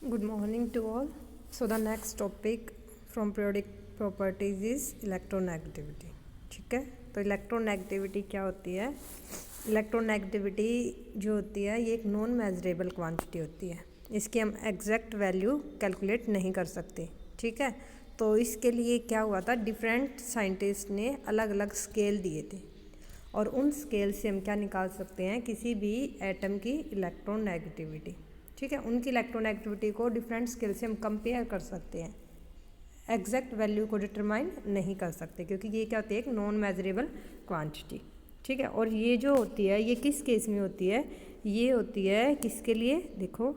Good morning to all. So the next topic from periodic properties is electronegativity. ठीक है, तो electronegativity क्या होती है? इलेक्ट्रोनेगेटिविटी जो होती है ये एक नॉन मेजरेबल क्वांटिटी होती है। इसकी हम एग्जैक्ट वैल्यू कैलकुलेट नहीं कर सकते। ठीक है, तो इसके लिए क्या हुआ था, डिफरेंट साइंटिस्ट ने अलग अलग स्केल दिए थे और उन स्केल से हम क्या निकाल सकते हैं, किसी भी एटम की इलेक्ट्रोनेगेटिविटी। ठीक है, उनकी इलेक्ट्रोनेगेटिविटी को डिफरेंट स्केल से हम कंपेयर कर सकते हैं, एग्जैक्ट वैल्यू को डिटरमाइन नहीं कर सकते क्योंकि ये क्या होती है, एक नॉन मेजरेबल क्वांटिटी। ठीक है, और ये जो होती है ये किस केस में होती है, ये होती है किसके लिए, देखो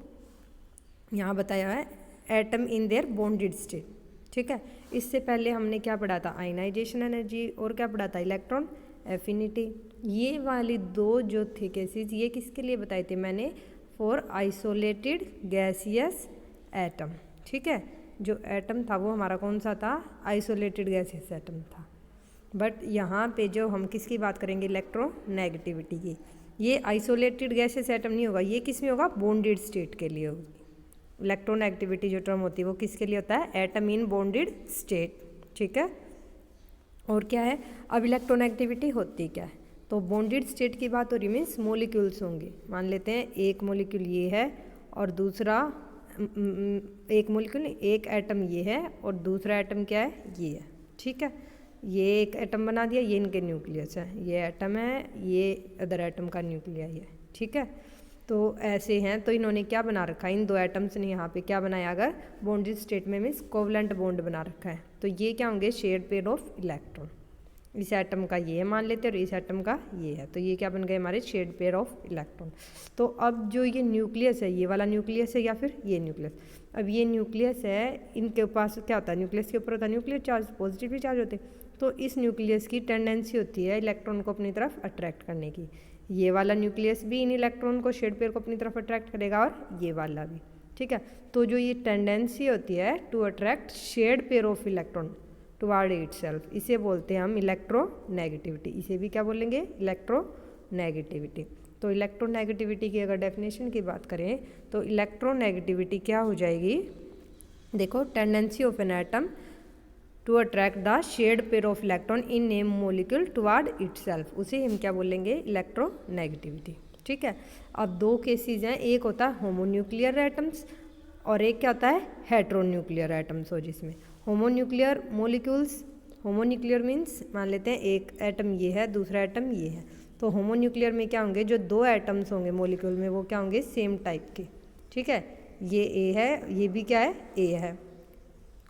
यहाँ बताया है atom in their bonded state. ठीक है, इससे पहले हमने क्या पढ़ा था, आयनाइजेशन एनर्जी और क्या पढ़ा था, इलेक्ट्रॉन एफिनिटी। ये वाली दो जो थे केसेस ये किसके लिए बताए थे मैंने, फॉर आइसोलेटेड गैसियस एटम। ठीक है, जो एटम था वो हमारा कौन सा था, आइसोलेटेड गैसियस एटम था। बट यहाँ पे जो हम किसकी बात करेंगे, इलेक्ट्रोनेगेटिविटी की, ये आइसोलेटेड गैसियस एटम नहीं होगा, ये किस में होगा, बॉन्डेड स्टेट के लिए होगी। इलेक्ट्रोनेगेटिविटी जो टर्म होती है वो किसके लिए होता है, एटम इन बॉन्डेड स्टेट। ठीक है, और क्या है, अब इलेक्ट्रोनेगेटिविटी होती क्या है, तो बॉन्डेड स्टेट की बात हो रही, मीन्स मोलिक्यूल्स होंगे। मान लेते हैं एक मोलिक्यूल ये है और दूसरा एक मोलिक्यूल एक एटम ये है और दूसरा एटम क्या है, ये है। ठीक है, ये एक एटम बना दिया, ये इनके न्यूक्लियस है, ये एटम है, ये अदर एटम का न्यूक्लियस है। ठीक है, तो ऐसे हैं, तो इन्होंने क्या बना रखा है, इन दो एटम्स ने यहाँ पे क्या बनाया, अगर बॉन्डेड स्टेट में मीन्स कोवलेंट बॉन्ड बना रखा है, तो ये क्या होंगे, शेयर्ड पेयर ऑफ इलेक्ट्रॉन। इस एटम का ये है मान लेते हैं और इस एटम का ये है, तो ये क्या बन गए हमारे शेयर्ड पेयर ऑफ इलेक्ट्रॉन। तो अब जो ये न्यूक्लियस है, ये वाला न्यूक्लियस है या फिर ये न्यूक्लियस, अब ये न्यूक्लियस है, इनके पास क्या होता है, न्यूक्लियस के ऊपर होता है न्यूक्लियर चार्ज, पॉजिटिव चार्ज होते हैं, तो इस न्यूक्लियस की टेंडेंसी होती है इलेक्ट्रॉन को अपनी तरफ अट्रैक्ट करने की। ये वाला न्यूक्लियस भी इन इलेक्ट्रॉन को शेयर्ड पेयर को अपनी तरफ अट्रैक्ट करेगा और ये वाला भी। ठीक है, तो जो ये टेंडेंसी होती है to attract shared pair of electron toward itself, इसे बोलते हैं हम इलेक्ट्रोनेगेटिविटी। इसे भी क्या बोलेंगे, इलेक्ट्रोनेगेटिविटी। तो इलेक्ट्रोनेगेटिविटी की अगर डेफिनेशन की बात करें तो इलेक्ट्रोनेगेटिविटी क्या हो जाएगी, देखो tendency of an atom to attract the shared pair of electron in a molecule toward itself, उसे हम क्या बोलेंगे, इलेक्ट्रोनेगेटिविटी। ठीक है, अब दो केसेस हैं, एक होता है होमोन्यूक्लियर एटम्स और एक क्या होता है, हेट्रोन्यूक्लियर एटम्स हो जिसमें होमोन्यूक्लियर मोलिक्यूल्स, होमोन्यूक्लियर मीन्स मान लेते हैं एक एटम ये है दूसरा एटम ये है, तो होमोन्यूक्लियर में क्या होंगे, जो दो एटम्स होंगे मोलिक्यूल में वो क्या होंगे, सेम टाइप के। ठीक है, ये ए है, ये भी क्या है, ए है,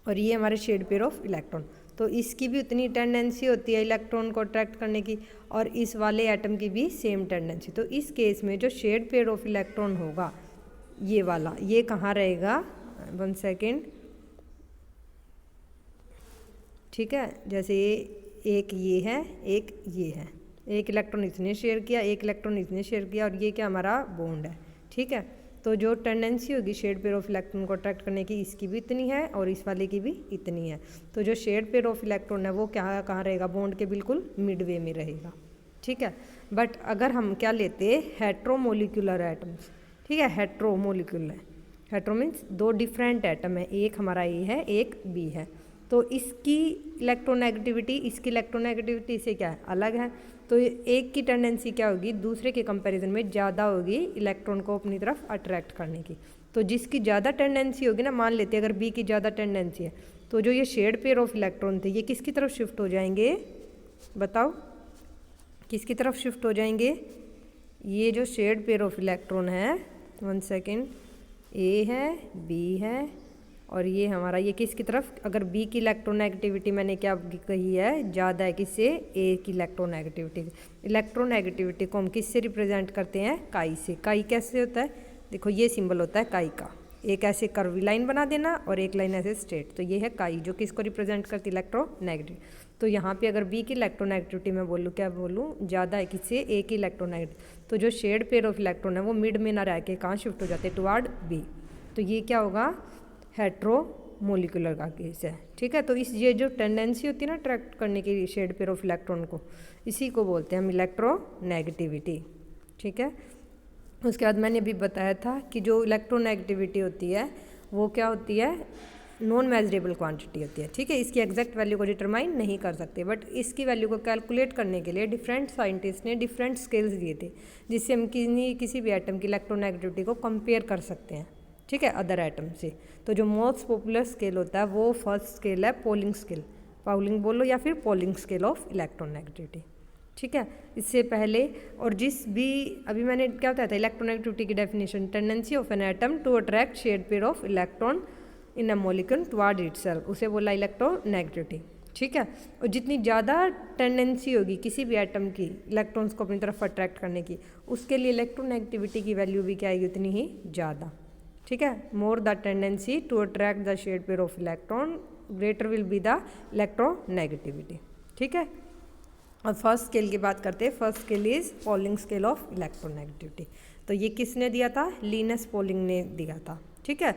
और ये हमारे शेड पेयर ऑफ इलेक्ट्रॉन, तो इसकी भी उतनी टेंडेंसी होती है इलेक्ट्रॉन को अट्रैक्ट करने की और इस वाले एटम की भी सेम टेंडेंसी। तो इस केस में जो शेड पेयर ऑफ इलेक्ट्रॉन होगा ये वाला, ये कहाँ रहेगा, 1 सेकेंड। ठीक है, जैसे एक ये है एक ये है, एक इलेक्ट्रॉन इसने शेयर किया एक इलेक्ट्रॉन इसने शेयर किया और ये क्या हमारा बॉन्ड है। ठीक है, तो जो टेंडेंसी होगी शेड पेयर ऑफ इलेक्ट्रॉन को अट्रैक्ट करने की, इसकी भी इतनी है और इस वाले की भी इतनी है। तो जो शेड पेयर ऑफ इलेक्ट्रॉन है वो क्या कहाँ रहेगा, बॉन्ड के बिल्कुल मिडवे में रहेगा। ठीक है, बट अगर हम क्या लेते, हेट्रोमोलिकुलर एटम्स, ठीक है, हेट्रोमोलिकुलर, हेट्रो मीन्स दो डिफरेंट एटम है, एक हमारा ए है एक बी है, तो इसकी इलेक्ट्रोनेगेटिविटी इसकी इलेक्ट्रोनेगेटिविटी से क्या है, अलग है, तो एक की टेंडेंसी क्या होगी, दूसरे के कंपैरिजन में ज़्यादा होगी इलेक्ट्रॉन को अपनी तरफ अट्रैक्ट करने की। तो जिसकी ज़्यादा टेंडेंसी होगी ना, मान लेते हैं अगर बी की ज़्यादा टेंडेंसी है, तो जो ये शेड पेयर ऑफ इलेक्ट्रॉन थे ये किसकी तरफ शिफ्ट हो जाएंगे, बताओ किसकी तरफ शिफ्ट हो जाएंगे, ये जो शेड पेयर ऑफ इलेक्ट्रॉन है, 1 सेकेंड, ए है बी है और ये हमारा ये किसकी तरफ, अगर बी की इलेक्ट्रोनेगेटिविटी मैंने क्या कही है, ज़्यादा है किससे, ए की इलेक्ट्रोनेगेटिविटी। इलेक्ट्रोनेगेटिविटी को हम किससे रिप्रेजेंट करते हैं, काई से। काई कैसे होता है, देखो ये सिंबल होता है काई का, एक ऐसे कर्वी लाइन बना देना और एक लाइन ऐसे स्ट्रेट, तो ये है काई जो किसको रिप्रेजेंट करती है, इलेक्ट्रोनेगेटिव। तो यहाँ पे अगर बी की इलेक्ट्रोनेगेटिविटी मैं बोलूँ, क्या बोलूँ, ज़्यादा है किससे, ए की इलेक्ट्रोनेगेटिव, तो जो शेड पेयर ऑफ इलेक्ट्रॉन है वो मिड में ना रह के कहाँ शिफ्ट हो जाते हैं, टुवार्ड बी, तो ये क्या होगा, हेट्रोमोलिकुलर का केस है। ठीक है, तो इस ये जो टेंडेंसी होती है ना अट्रैक्ट करने की शेड पेयर ऑफ इलेक्ट्रॉन को, इसी को बोलते हैं हम इलेक्ट्रोनेगेटिविटी। ठीक है, उसके बाद मैंने भी बताया था कि जो इलेक्ट्रोनेगेटिविटी होती है वो क्या होती है, नॉन मेजरेबल क्वांटिटी होती है, ठीक है। इसकी एग्जैक्ट वैल्यू को डिटरमाइन नहीं कर सकते, बट इसकी वैल्यू को कैलकुलेट करने के लिए डिफरेंट साइंटिस्ट ने डिफरेंट स्केल्स दिए थे, जिससे हम किसी भी एटम की इलेक्ट्रोनेगेटिविटी को कंपेयर कर सकते हैं, ठीक है, अदर एटम से। तो जो मोस्ट पॉपुलर स्केल होता है वो फर्स्ट स्केल है पॉलिंग स्केल, पाउलिंग बोलो या फिर पॉलिंग स्केल ऑफ इलेक्ट्रोनेगेटिविटी, ठीक है। इससे पहले और जिस भी अभी मैंने क्या बताया था इलेक्ट्रोनेगेटिविटी की definition, tendency of an atom to attract shared pair of electron in a molecule toward itself, उसे बोला इलेक्ट्रोनेगेटिविटी, ठीक है। और जितनी ज़्यादा टेंडेंसी होगी किसी भी एटम की इलेक्ट्रॉन्स को अपनी तरफ अट्रैक्ट करने की, उसके लिए इलेक्ट्रोनेगेटिविटी की वैल्यू भी क्या आएगी, उतनी ही ज़्यादा, ठीक है। More the tendency to attract the shared pair of electron greater will be the electronegativity, ठीक है। और फर्स्ट स्केल की बात करते हैं, first scale is Pauling scale of electronegativity. तो ये किसने दिया था, लिनस पॉलिंग ने दिया था, ठीक है।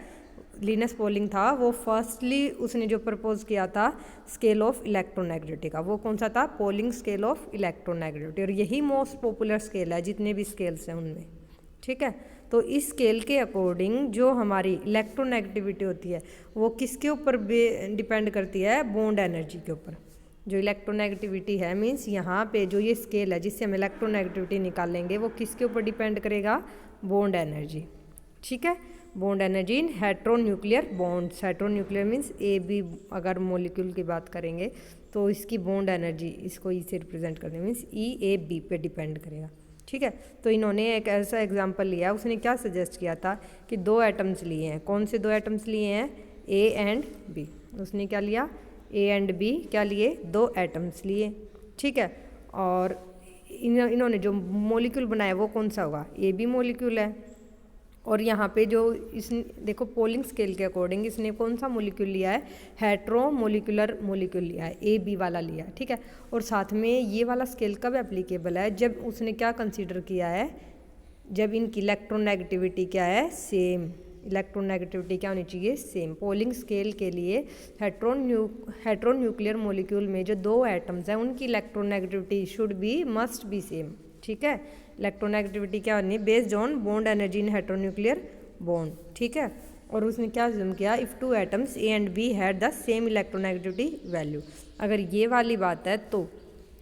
लिनस पॉलिंग था वो फर्स्टली उसने जो प्रपोज किया था स्केल ऑफ इलेक्ट्रोनेगेटिविटी का, वो कौन सा था, पॉलिंग स्केल ऑफ इलेक्ट्रोनेगेटिविटी, और यही मोस्ट पॉपुलर स्केल है जितने भी स्केल्स हैं उनमें, ठीक है। तो इस स्केल के अकॉर्डिंग जो हमारी इलेक्ट्रोनेगेटिविटी होती है वो किसके ऊपर डिपेंड करती है, बॉन्ड एनर्जी के ऊपर। जो इलेक्ट्रोनेगेटिविटी है मीन्स यहाँ पे जो ये स्केल है जिससे हम इलेक्ट्रोनेगेटिविटी निकालेंगे वो किसके ऊपर डिपेंड करेगा, बॉन्ड एनर्जी, ठीक है। Bond energy in heteronuclear bonds, heteronuclear means A B, अगर मॉलिक्यूल की बात करेंगे तो इसकी बॉन्ड एनर्जी इसको ई से रिप्रेजेंट करने मीन्स ई ए बी पे डिपेंड करेगा, ठीक है। तो इन्होंने एक ऐसा एग्जांपल लिया, उसने क्या सजेस्ट किया था कि दो एटम्स लिए हैं, कौन से दो एटम्स लिए हैं, ए एंड बी। उसने क्या लिया, ए एंड बी क्या लिए, दो एटम्स लिए, ठीक है। और इन्होंने जो मॉलिक्यूल बनाया वो कौन सा होगा, ए बी मॉलिक्यूल है। और यहाँ पे जो इसने देखो पॉलिंग स्केल के अकॉर्डिंग इसने कौन सा मॉलिक्यूल लिया है, हेट्रो मोलिकुलर मॉलिक्यूल लिया है, ए बी वाला लिया है, ठीक है। और साथ में ये वाला स्केल कब एप्लीकेबल है, जब उसने क्या कंसीडर किया है, जब इनकी इलेक्ट्रोनेगेटिविटी क्या है, सेम, इलेक्ट्रोनेगेटिविटी क्या होनी चाहिए, सेम। पॉलिंग स्केल के लिए हेट्रोन्यूक्लियर मॉलिक्यूल में जो दो एटम्स हैं उनकी electronegativity should be must be same, ठीक है। इलेक्ट्रोनेगेटिविटी क्या होनी है, based on bond energy in heteronuclear bond, ठीक है। और उसने क्या अज्यूम किया, if two atoms A and B had the same electronegativity value. अगर ये वाली बात है तो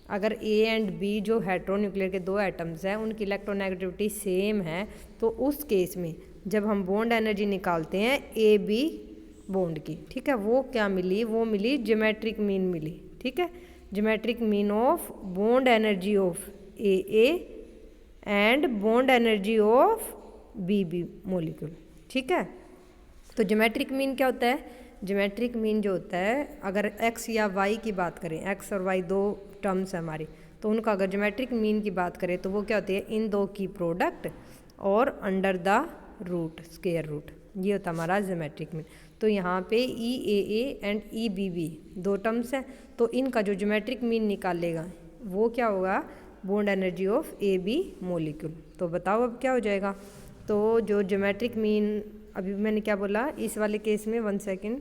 अगर ए एंड बी जो हेट्रोन्यूक्लियर के दो एटम्स हैं उनकी इलेक्ट्रोनेगेटिविटी सेम है तो उस केस में जब हम बॉन्ड एनर्जी निकालते हैं ए बी बॉन्ड की, ठीक है, वो क्या मिली, वो मिली ज्योमेट्रिक मीन मिली, ठीक है। Geometric mean of bond energy of A and bond energy of B B molecule, ठीक है। तो ज्योमेट्रिक मीन क्या होता है, ज्योमेट्रिक मीन जो होता है अगर एक्स या वाई की बात करें, एक्स और वाई दो टर्म्स है हमारी, तो उनका अगर ज्योमेट्रिक मीन की बात करें तो वो क्या होती है, इन दो की प्रोडक्ट और under the root, square root, ये होता है हमारा ज्योमेट्रिक मीन। तो यहाँ पे E A and E B B दो टर्म्स हैं, तो इनका जो ज्योमेट्रिक मीन निकालेगा वो क्या होगा, bond energy of A B molecule. तो बताओ अब क्या हो जाएगा, तो जो ज्योमेट्रिक मीन अभी मैंने क्या बोला इस वाले केस में, 1 सेकेंड,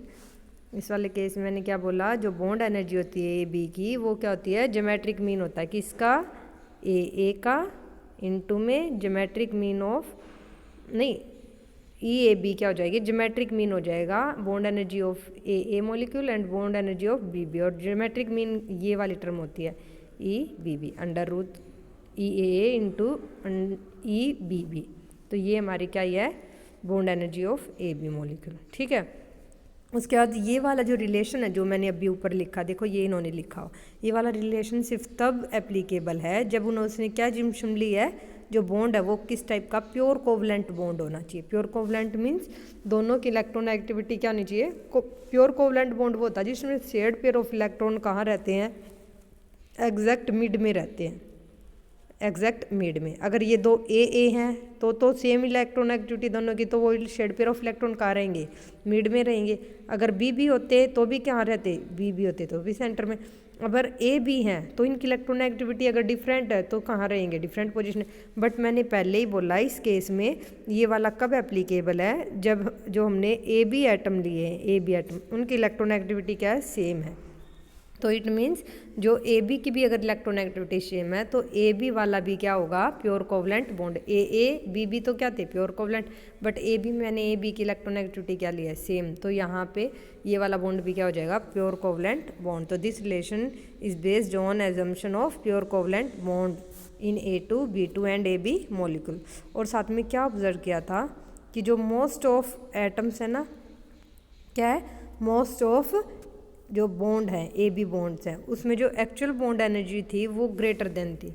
इस वाले केस में मैंने क्या बोला, जो बॉन्ड एनर्जी होती है ए बी की वो क्या होती है, ज्योमेट्रिक मीन होता है किसका, ए का, इनटू में ज्योमेट्रिक मीन ऑफ, नहीं ई ए बी क्या हो जाएगी, ज्योमेट्रिक मीन हो जाएगा bond energy of A molecule and bond energy of B B. और ज्योमेट्रिक मीन ये वाली टर्म होती है E B B, under root E A into E B B. तो ये हमारी क्या है, bond energy of A B molecule, ठीक है। उसके बाद ये वाला जो रिलेशन है जो मैंने अभी ऊपर लिखा, देखो ये इन्होंने लिखा हो, ये वाला रिलेशन सिर्फ तब एप्लीकेबल है जब उन्होंने क्या जिम्शन ली है, जो बॉन्ड है वो किस टाइप का, प्योर कोवलेंट बॉन्ड होना चाहिए। प्योर कोवलेंट मीन्स दोनों की इलेक्ट्रोनेगेटिविटी क्या होनी चाहिए, प्योर कोवलेंट बॉन्ड वो होता है जिसमें शेयर्ड पेयर ऑफ इलेक्ट्रॉन कहाँ रहते हैं, एग्जैक्ट मिड में रहते हैं, एग्जैक्ट मिड में। अगर ये दो ए हैं तो सेम इलेक्ट्रोनेगेटिविटी दोनों की, तो वो शेड पेयर ऑफ इलेक्ट्रॉन कहाँ रहेंगे, मिड में रहेंगे। अगर बी बी होते तो भी कहाँ रहते, बी बी होते तो भी सेंटर में। अगर ए बी हैं तो इनकी इलेक्ट्रोनेगेटिविटी अगर डिफरेंट है तो कहाँ रहेंगे, डिफरेंट पोजीशन। बट मैंने पहले ही बोला इस केस में ये वाला कब एप्लीकेबल है, जब जो हमने ए बी एटम लिए हैं, ए बी एटम उनकी इलेक्ट्रोनेगेटिविटी क्या है, सेम है, तो इट मीन्स जो ए बी की भी अगर इलेक्ट्रोनेगेटिविटी सेम है तो ए बी वाला भी क्या होगा, pure covalent bond. A B तो क्या थे, pure covalent, but A B मैंने ए बी की इलेक्ट्रोनेगेटिविटी क्या लिया है, सेम, तो यहाँ पे ये वाला बॉन्ड भी क्या हो जाएगा, प्योर कोवलेंट बॉन्ड। तो this relation is based on assumption of pure covalent bond in A2 B2 and AB molecule. और साथ में क्या ऑब्जर्व किया था कि जो मोस्ट ऑफ एटम्स है ना, क्या है, मोस्ट ऑफ जो बॉन्ड है ए बी बॉन्ड्स हैं उसमें जो एक्चुअल बॉन्ड एनर्जी थी वो ग्रेटर देन थी।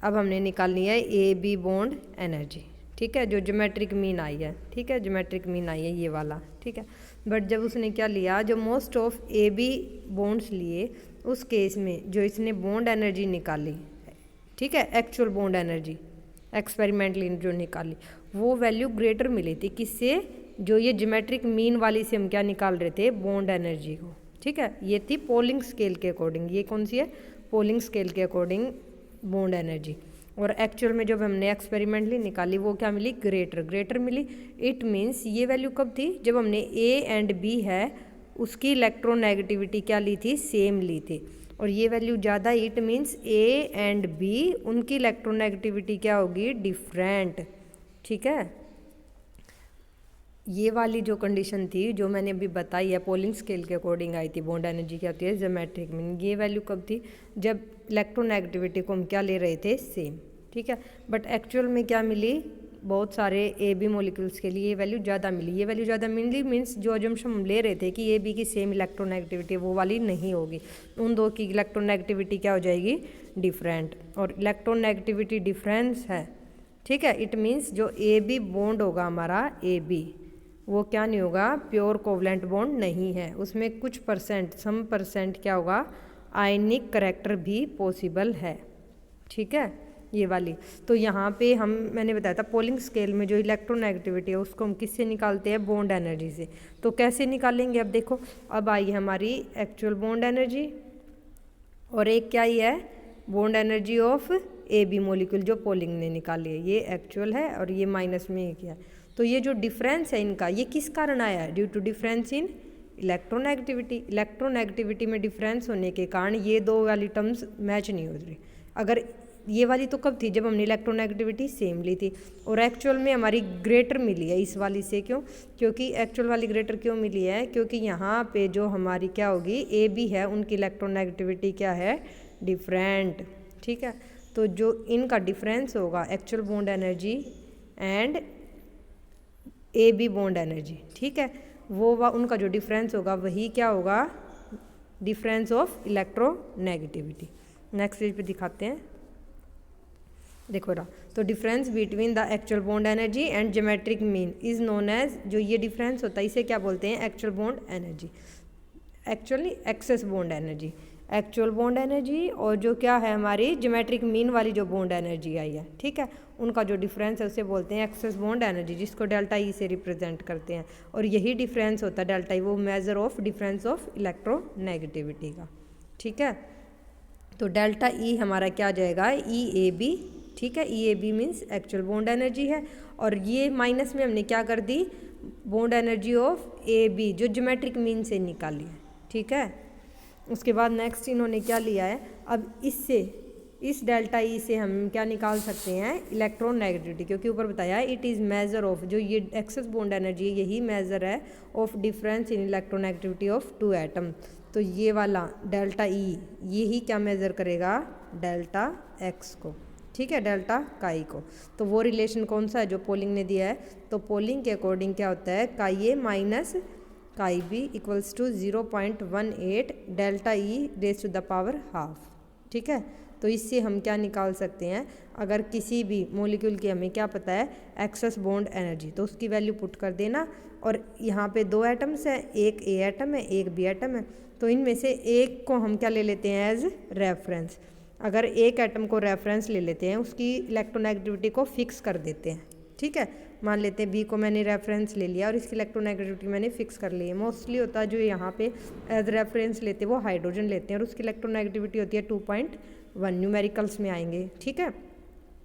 अब हमने निकालनी है ए बी बॉन्ड एनर्जी, ठीक है, जो ज्योमेट्रिक मीन आई है, ठीक है, ज्योमेट्रिक मीन आई है ये वाला, ठीक है। बट जब उसने क्या लिया, जो most of A B bonds लिए उस केस में जो इसने बॉन्ड एनर्जी निकाली, ठीक है, एक्चुअल बॉन्ड एनर्जी एक्सपेरिमेंटली जो निकाली वो वैल्यू ग्रेटर मिली थी किससे, जो ये ज्योमेट्रिक मीन वाली से हम क्या निकाल रहे थे, बॉन्ड एनर्जी को, ठीक है। ये थी पोलिंग स्केल के अकॉर्डिंग, ये कौन सी है, पोलिंग स्केल के अकॉर्डिंग बॉन्ड एनर्जी। और एक्चुअल में जब हमने एक्सपेरिमेंटली निकाली वो क्या मिली, ग्रेटर मिली। इट मीन्स ये वैल्यू कब थी, जब हमने ए एंड बी है उसकी इलेक्ट्रोनेगेटिविटी क्या ली थी, सेम ली थी, और ये वैल्यू ज़्यादा, it means A and B उनकी इलेक्ट्रोनेगेटिविटी क्या होगी, डिफरेंट, ठीक है। ये वाली जो कंडीशन थी जो मैंने अभी बताई है पोलिंग स्केल के अकॉर्डिंग आई थी, बॉन्ड एनर्जी क्या होती है, ज्योमेट्रिक मीन, ये वैल्यू कब थी, जब इलेक्ट्रोनेगेटिविटी को हम क्या ले रहे थे, सेम, ठीक है। बट एक्चुअल में क्या मिली, बहुत सारे ए बी मॉलिक्यूल्स के लिए ये वैल्यू ज़्यादा मिली। ये वैल्यू ज़्यादा मिली मीन्स जो अजम्पशन हम ले रहे थे कि ए बी की सेम इलेक्ट्रोनेगेटिविटी वो वाली नहीं होगी, उन दो की इलेक्ट्रोनेगेटिविटी क्या हो जाएगी, डिफरेंट। और इलेक्ट्रोनेगेटिविटी डिफरेंस है, ठीक है, इट मीन्स जो ए बी बॉन्ड होगा हमारा ए बी वो क्या नहीं होगा, प्योर कोवलेंट बॉन्ड नहीं है, उसमें कुछ परसेंट, सम परसेंट क्या होगा, आयनिक करैक्टर भी पॉसिबल है, ठीक है, ये वाली। तो यहाँ पे हम, मैंने बताया था पोलिंग स्केल में जो इलेक्ट्रोनेगेटिविटी है उसको हम किससे निकालते हैं, बॉन्ड एनर्जी से। तो कैसे निकालेंगे, अब देखो, अब आई हमारी एक्चुअल बॉन्ड एनर्जी और एक क्या ही है, bond energy of A B molecule जो पोलिंग ने निकाली है, ये एक्चुअल है और ये माइनस में ये क्या है। तो ये जो डिफरेंस है इनका, ये किस कारण आया है, due to difference in electronegativity. Electronegativity में डिफरेंस होने के कारण ये दो वाली टर्म्स मैच नहीं हो रही। अगर ये वाली तो कब थी, जब हमने इलेक्ट्रोनेगेटिविटी सेम ली थी, और एक्चुअल में हमारी ग्रेटर मिली है इस वाली से, क्यों, क्योंकि एक्चुअल वाली ग्रेटर क्यों मिली है, क्योंकि यहाँ पे जो हमारी क्या होगी ए बी है उनकी इलेक्ट्रोनेगेटिविटी क्या है, डिफरेंट, ठीक है। तो जो इनका डिफरेंस होगा actual bond energy and A B bond energy, ठीक है, वो उनका जो डिफरेंस होगा वही क्या होगा, difference of electronegativity. Next page पे दिखाते हैं, देखो रहा, तो difference between the actual bond energy and geometric mean is known as, जो ये डिफरेंस होता है इसे क्या बोलते हैं, actual bond energy, actually excess bond energy, actual bond energy और जो क्या है हमारी ज्योमेट्रिक मीन वाली जो बॉन्ड एनर्जी आई है, ठीक है, उनका जो डिफरेंस है उसे बोलते हैं एक्सेस बॉन्ड एनर्जी, जिसको डेल्टा ई से रिप्रेजेंट करते हैं। और यही डिफरेंस होता है डेल्टा ई, वो measure of difference of electronegativity का, ठीक है। तो डेल्टा ई हमारा क्या आ जाएगा, ई ए बी, ठीक है, E A B means actual bond energy है, और ये माइनस में हमने क्या कर दी, bond energy of A B जो ज्योमेट्रिक मीन से निकाली है, ठीक है। उसके बाद नेक्स्ट इन्होंने क्या लिया है, अब इससे इस डेल्टा ई से हम क्या निकाल सकते हैं, इलेक्ट्रोनेगेटिविटी, क्योंकि ऊपर बताया है इट इज़ मेजर ऑफ, जो ये एक्सेस बॉन्ड एनर्जी है यही मेजर है of difference in electronegativity of two atom. तो ये वाला डेल्टा ई यही क्या मेजर करेगा, डेल्टा एक्स को, ठीक है, डेल्टा काई को। तो वो रिलेशन कौन सा है जो पोलिंग ने दिया है, तो पोलिंग के अकॉर्डिंग क्या होता है, chi A minus chi B equals to 0.18 delta E raise to the power half, ठीक है। तो इससे हम क्या निकाल सकते हैं, अगर किसी भी मॉलिक्यूल की हमें क्या पता है एक्सेस बॉन्ड एनर्जी, तो उसकी वैल्यू पुट कर देना, और यहाँ पे दो एटम्स हैं, एक ए एटम है एक बी एटम है, तो इनमें से एक को हम क्या ले लेते हैं एज रेफरेंस। अगर एक एटम को रेफरेंस ले लेते हैं, उसकी इलेक्ट्रोनेगेटिविटी को फिक्स कर देते हैं, ठीक है, मान लेते हैं बी को मैंने रेफरेंस ले लिया और इसकी इलेक्ट्रोनेगेटिविटी मैंने फिक्स कर ली है। मोस्टली होता है जो यहाँ पे एज रेफरेंस लेते हैं वो हाइड्रोजन लेते हैं और उसकी इलेक्ट्रोनेगेटिविटी होती है 2.1, न्यूमेरिकल्स में आएंगे, ठीक है।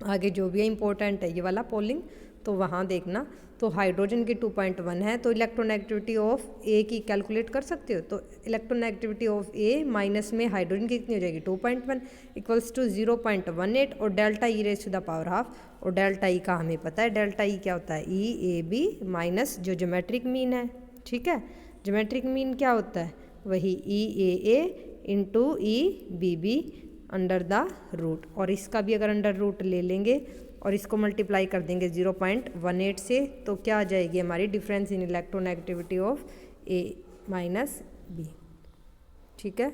आगे जो भी है इंपॉर्टेंट है ये वाला पोलिंग तो वहाँ देखना। तो हाइड्रोजन की 2.1 है, तो इलेक्ट्रोनेगेटिविटी ऑफ ए की कैलकुलेट कर सकते हो। तो इलेक्ट्रोनेगेटिविटी ऑफ ए माइनस में हाइड्रोजन की कितनी हो जाएगी 2.1 इक्वल्स टू 0.18 और delta E raise to the power half. और डेल्टा ई का हमें पता है, डेल्टा ई क्या होता है ई ए बी माइनस जो ज्योमेट्रिक मीन है। ठीक है, ज्योमेट्रिक मीन क्या होता है वही E A into E B B under the root. और इसका भी अगर अंडर रूट ले लेंगे और इसको मल्टीप्लाई कर देंगे 0.18 से, तो क्या आ जाएगी हमारी difference in electronegativity of A minus B. ठीक है,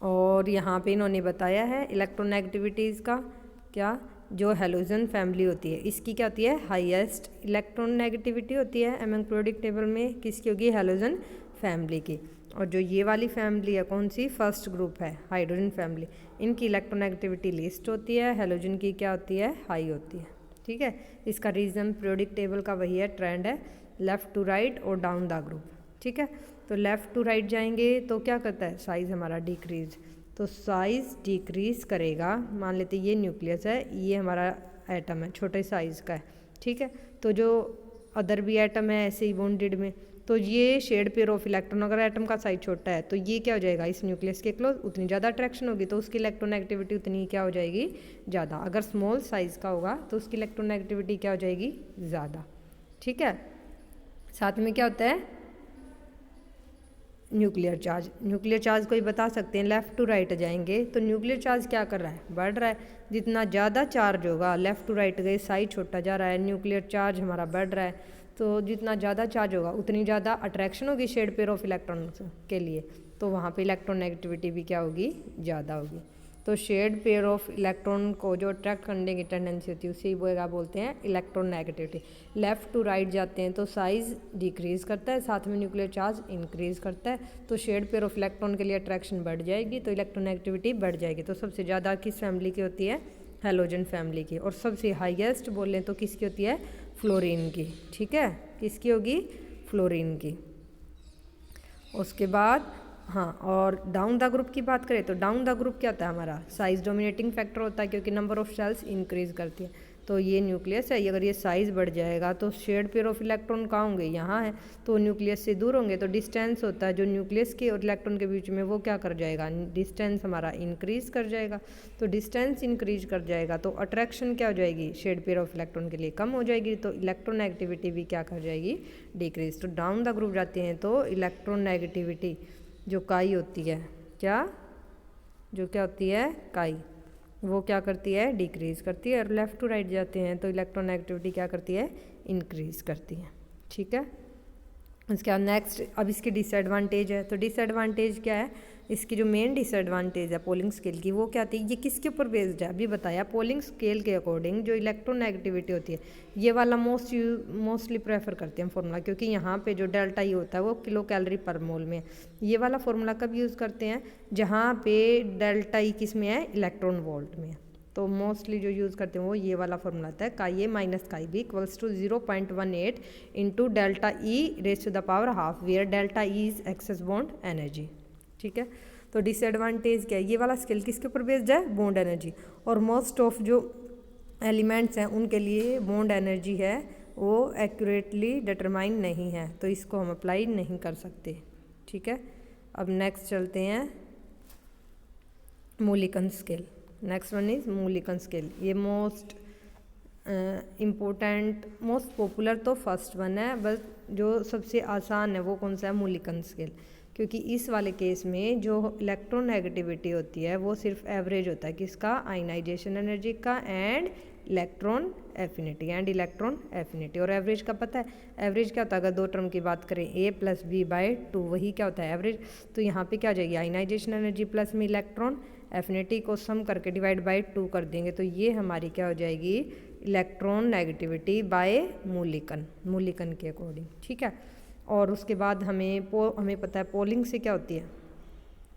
और यहाँ पे इन्होंने बताया है इलेक्ट्रोनेगेटिविटीज़ का क्या, जो हैलोजन फैमिली होती है इसकी क्या होती है हाईएस्ट इलेक्ट्रोनेगेटिविटी होती है एमंग पीरियोडिक टेबल में, किसकी होगी हैलोजन फैमिली की। और जो ये वाली फैमिली है कौन सी, फर्स्ट ग्रुप है हाइड्रोजन फैमिली, इनकी इलेक्ट्रोनेगेटिविटी लीस्ट होती है, हैलोजन की क्या होती है हाई होती है। ठीक है, इसका रीज़न पीरियोडिक टेबल का वही है, ट्रेंड है लेफ़्ट टू राइट और डाउन द ग्रुप। ठीक है, तो लेफ़्ट टू राइट जाएंगे तो क्या करता है साइज़ हमारा डिक्रीज, तो साइज़ डिक्रीज करेगा। मान लेते ये न्यूक्लियस है, ये हमारा एटम है छोटे साइज़ का है। ठीक है, तो जो अदर भी एटम है ऐसे ही बॉन्डेड में, तो ये शेड पेयर ऑफ इलेक्ट्रॉन, अगर एटम का साइज छोटा है तो ये क्या हो जाएगा इस न्यूक्लियस के क्लोज, उतनी ज़्यादा अट्रैक्शन होगी तो उसकी इलेक्ट्रोनेगेटिविटी उतनी क्या हो जाएगी ज़्यादा। अगर स्मॉल साइज़ का होगा तो उसकी इलेक्ट्रोनेगेटिविटी क्या हो जाएगी ज़्यादा। ठीक है, साथ में क्या होता है न्यूक्लियर चार्ज। न्यूक्लियर चार्ज को ही बता सकते हैं, लेफ़्ट टू राइट जाएंगे तो न्यूक्लियर चार्ज क्या कर रहा है बढ़ रहा है। जितना ज़्यादा चार्ज होगा लेफ़्ट टू राइट गए साइज छोटा जा रहा है, न्यूक्लियर चार्ज हमारा बढ़ रहा है, तो जितना ज़्यादा चार्ज होगा उतनी ज़्यादा अट्रैक्शन होगी शेड पेयर ऑफ इलेक्ट्रॉन के लिए, तो वहाँ पे इलेक्ट्रोनेगेटिविटी भी क्या होगी ज़्यादा होगी। तो शेड पेयर ऑफ इलेक्ट्रॉन को जो अट्रैक्ट करने की टेंडेंसी होती है उसे वो क्या बोलते हैं इलेक्ट्रोनेगेटिविटी। लेफ़्ट टू राइट जाते हैं तो साइज़ डिक्रीज़ करता है, साथ में न्यूक्लियर चार्ज इंक्रीज़ करता है, तो शेड पेयर ऑफ इलेक्ट्रॉन के लिए अट्रैक्शन बढ़ जाएगी तो इलेक्ट्रोनेगेटिविटी बढ़ जाएगी। तो सबसे ज़्यादा किस फैमिली की होती है हैलोजन फैमिली की, और सबसे हाईएस्ट बोलें तो किसकी होती है फ्लोरीन की। ठीक है, किसकी होगी फ्लोरीन की। उसके बाद हाँ, और डाउन द ग्रुप की बात करें तो डाउन द ग्रुप क्या होता है हमारा साइज डोमिनेटिंग फैक्टर होता है, क्योंकि नंबर ऑफ सेल्स इंक्रीज करती है। तो ये न्यूक्लियस है, अगर ये साइज़ बढ़ जाएगा तो शेड पेयर ऑफ इलेक्ट्रॉन कहाँ होंगे यहाँ है, तो न्यूक्लियस से दूर होंगे, तो डिस्टेंस होता है जो न्यूक्लियस के और इलेक्ट्रॉन के बीच में वो क्या कर जाएगा डिस्टेंस हमारा इंक्रीज कर जाएगा। तो डिस्टेंस इंक्रीज कर जाएगा तो अट्रैक्शन क्या हो जाएगी शेड पेयर ऑफ इलेक्ट्रॉन के लिए कम हो जाएगी, तो इलेक्ट्रोनेगेटिविटी भी क्या कर जाएगी डिक्रीज। तो डाउन द ग्रुप जाते हैं तो इलेक्ट्रोनेगेटिविटी जो काई होती है क्या होती है काई, वो क्या करती है डिक्रीज़ करती है, और लेफ़्ट टू राइट जाते हैं तो इलेक्ट्रोनेगेटिविटी क्या करती है इंक्रीज़ करती है। ठीक है, उसके बाद नेक्स्ट अब इसकी डिसएडवांटेज है। तो डिसएडवांटेज क्या है, इसकी जो मेन डिसएडवांटेज है पोलिंग स्केल की वो क्या थी, ये किसके ऊपर बेस्ड है अभी बताया, पोलिंग स्केल के अकॉर्डिंग जो इलेक्ट्रोनेगेटिविटी होती है ये वाला मोस्टली प्रेफर करते हैं फॉर्मूला, क्योंकि यहाँ पे जो डेल्टा ई होता है वो किलो कैलोरी पर मोल में। ये वाला फॉर्मूला कब यूज़ करते हैं जहाँ पे डेल्टा ई किस में है इलेक्ट्रॉन वोल्ट में, तो मोस्टली जो यूज़ करते हैं वो ये वाला फॉर्मूला आता है chi A minus chi B equals to 0.18 into delta E raise to the power half, where delta E is excess bond energy. ठीक है, तो डिसएडवांटेज क्या है, ये वाला स्केल किसके ऊपर बेस्ड है बॉन्ड एनर्जी, और मोस्ट ऑफ जो एलिमेंट्स हैं उनके लिए बॉन्ड एनर्जी है वो एक्यूरेटली डिटरमाइन नहीं है, तो इसको हम अप्लाई नहीं कर सकते। ठीक है, अब नेक्स्ट चलते हैं Mulliken scale. Next one is Mulliken scale, ये मोस्ट इम्पोर्टेंट मोस्ट पॉपुलर तो फर्स्ट वन है, बस जो सबसे आसान है वो कौन सा है मूलिकन स्केल, क्योंकि इस वाले केस में जो इलेक्ट्रोनेगेटिविटी होती है वो सिर्फ एवरेज होता है किसका आयनाइजेशन एनर्जी का एंड इलेक्ट्रॉन एफिनिटी और एवरेज का पता है एवरेज क्या होता है, अगर दो टर्म की बात करें a प्लस बी बाई 2 वही क्या होता है एवरेज, तो यहाँ पे क्या हो जाएगी आयनाइजेशन एनर्जी प्लस में इलेक्ट्रॉन एफिनिटी को सम करके डिवाइड बाई 2 कर देंगे, तो ये हमारी क्या हो जाएगी इलेक्ट्रॉन नेगेटिविटी बाय मूलिकन के अकॉर्डिंग। ठीक है, और उसके बाद हमें पता है पोलिंग से क्या होती है,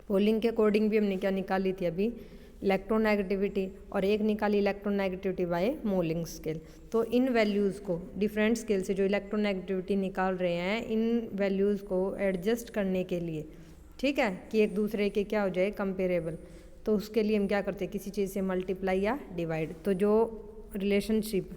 पोलिंग के अकॉर्डिंग भी हमने क्या निकाली थी अभी इलेक्ट्रोनेगेटिविटी, और एक निकाली इलेक्ट्रोनेगेटिविटी बाय मोलिंग स्केल। तो इन वैल्यूज़ को डिफरेंट स्केल से जो इलेक्ट्रोनेगेटिविटी निकाल रहे हैं इन वैल्यूज़ को एडजस्ट करने के लिए, ठीक है, कि एक दूसरे के क्या हो जाए कंपेरेबल, तो उसके लिए हम क्या करते हैं किसी चीज़ से मल्टीप्लाई या डिवाइड। तो जो रिलेशनशिप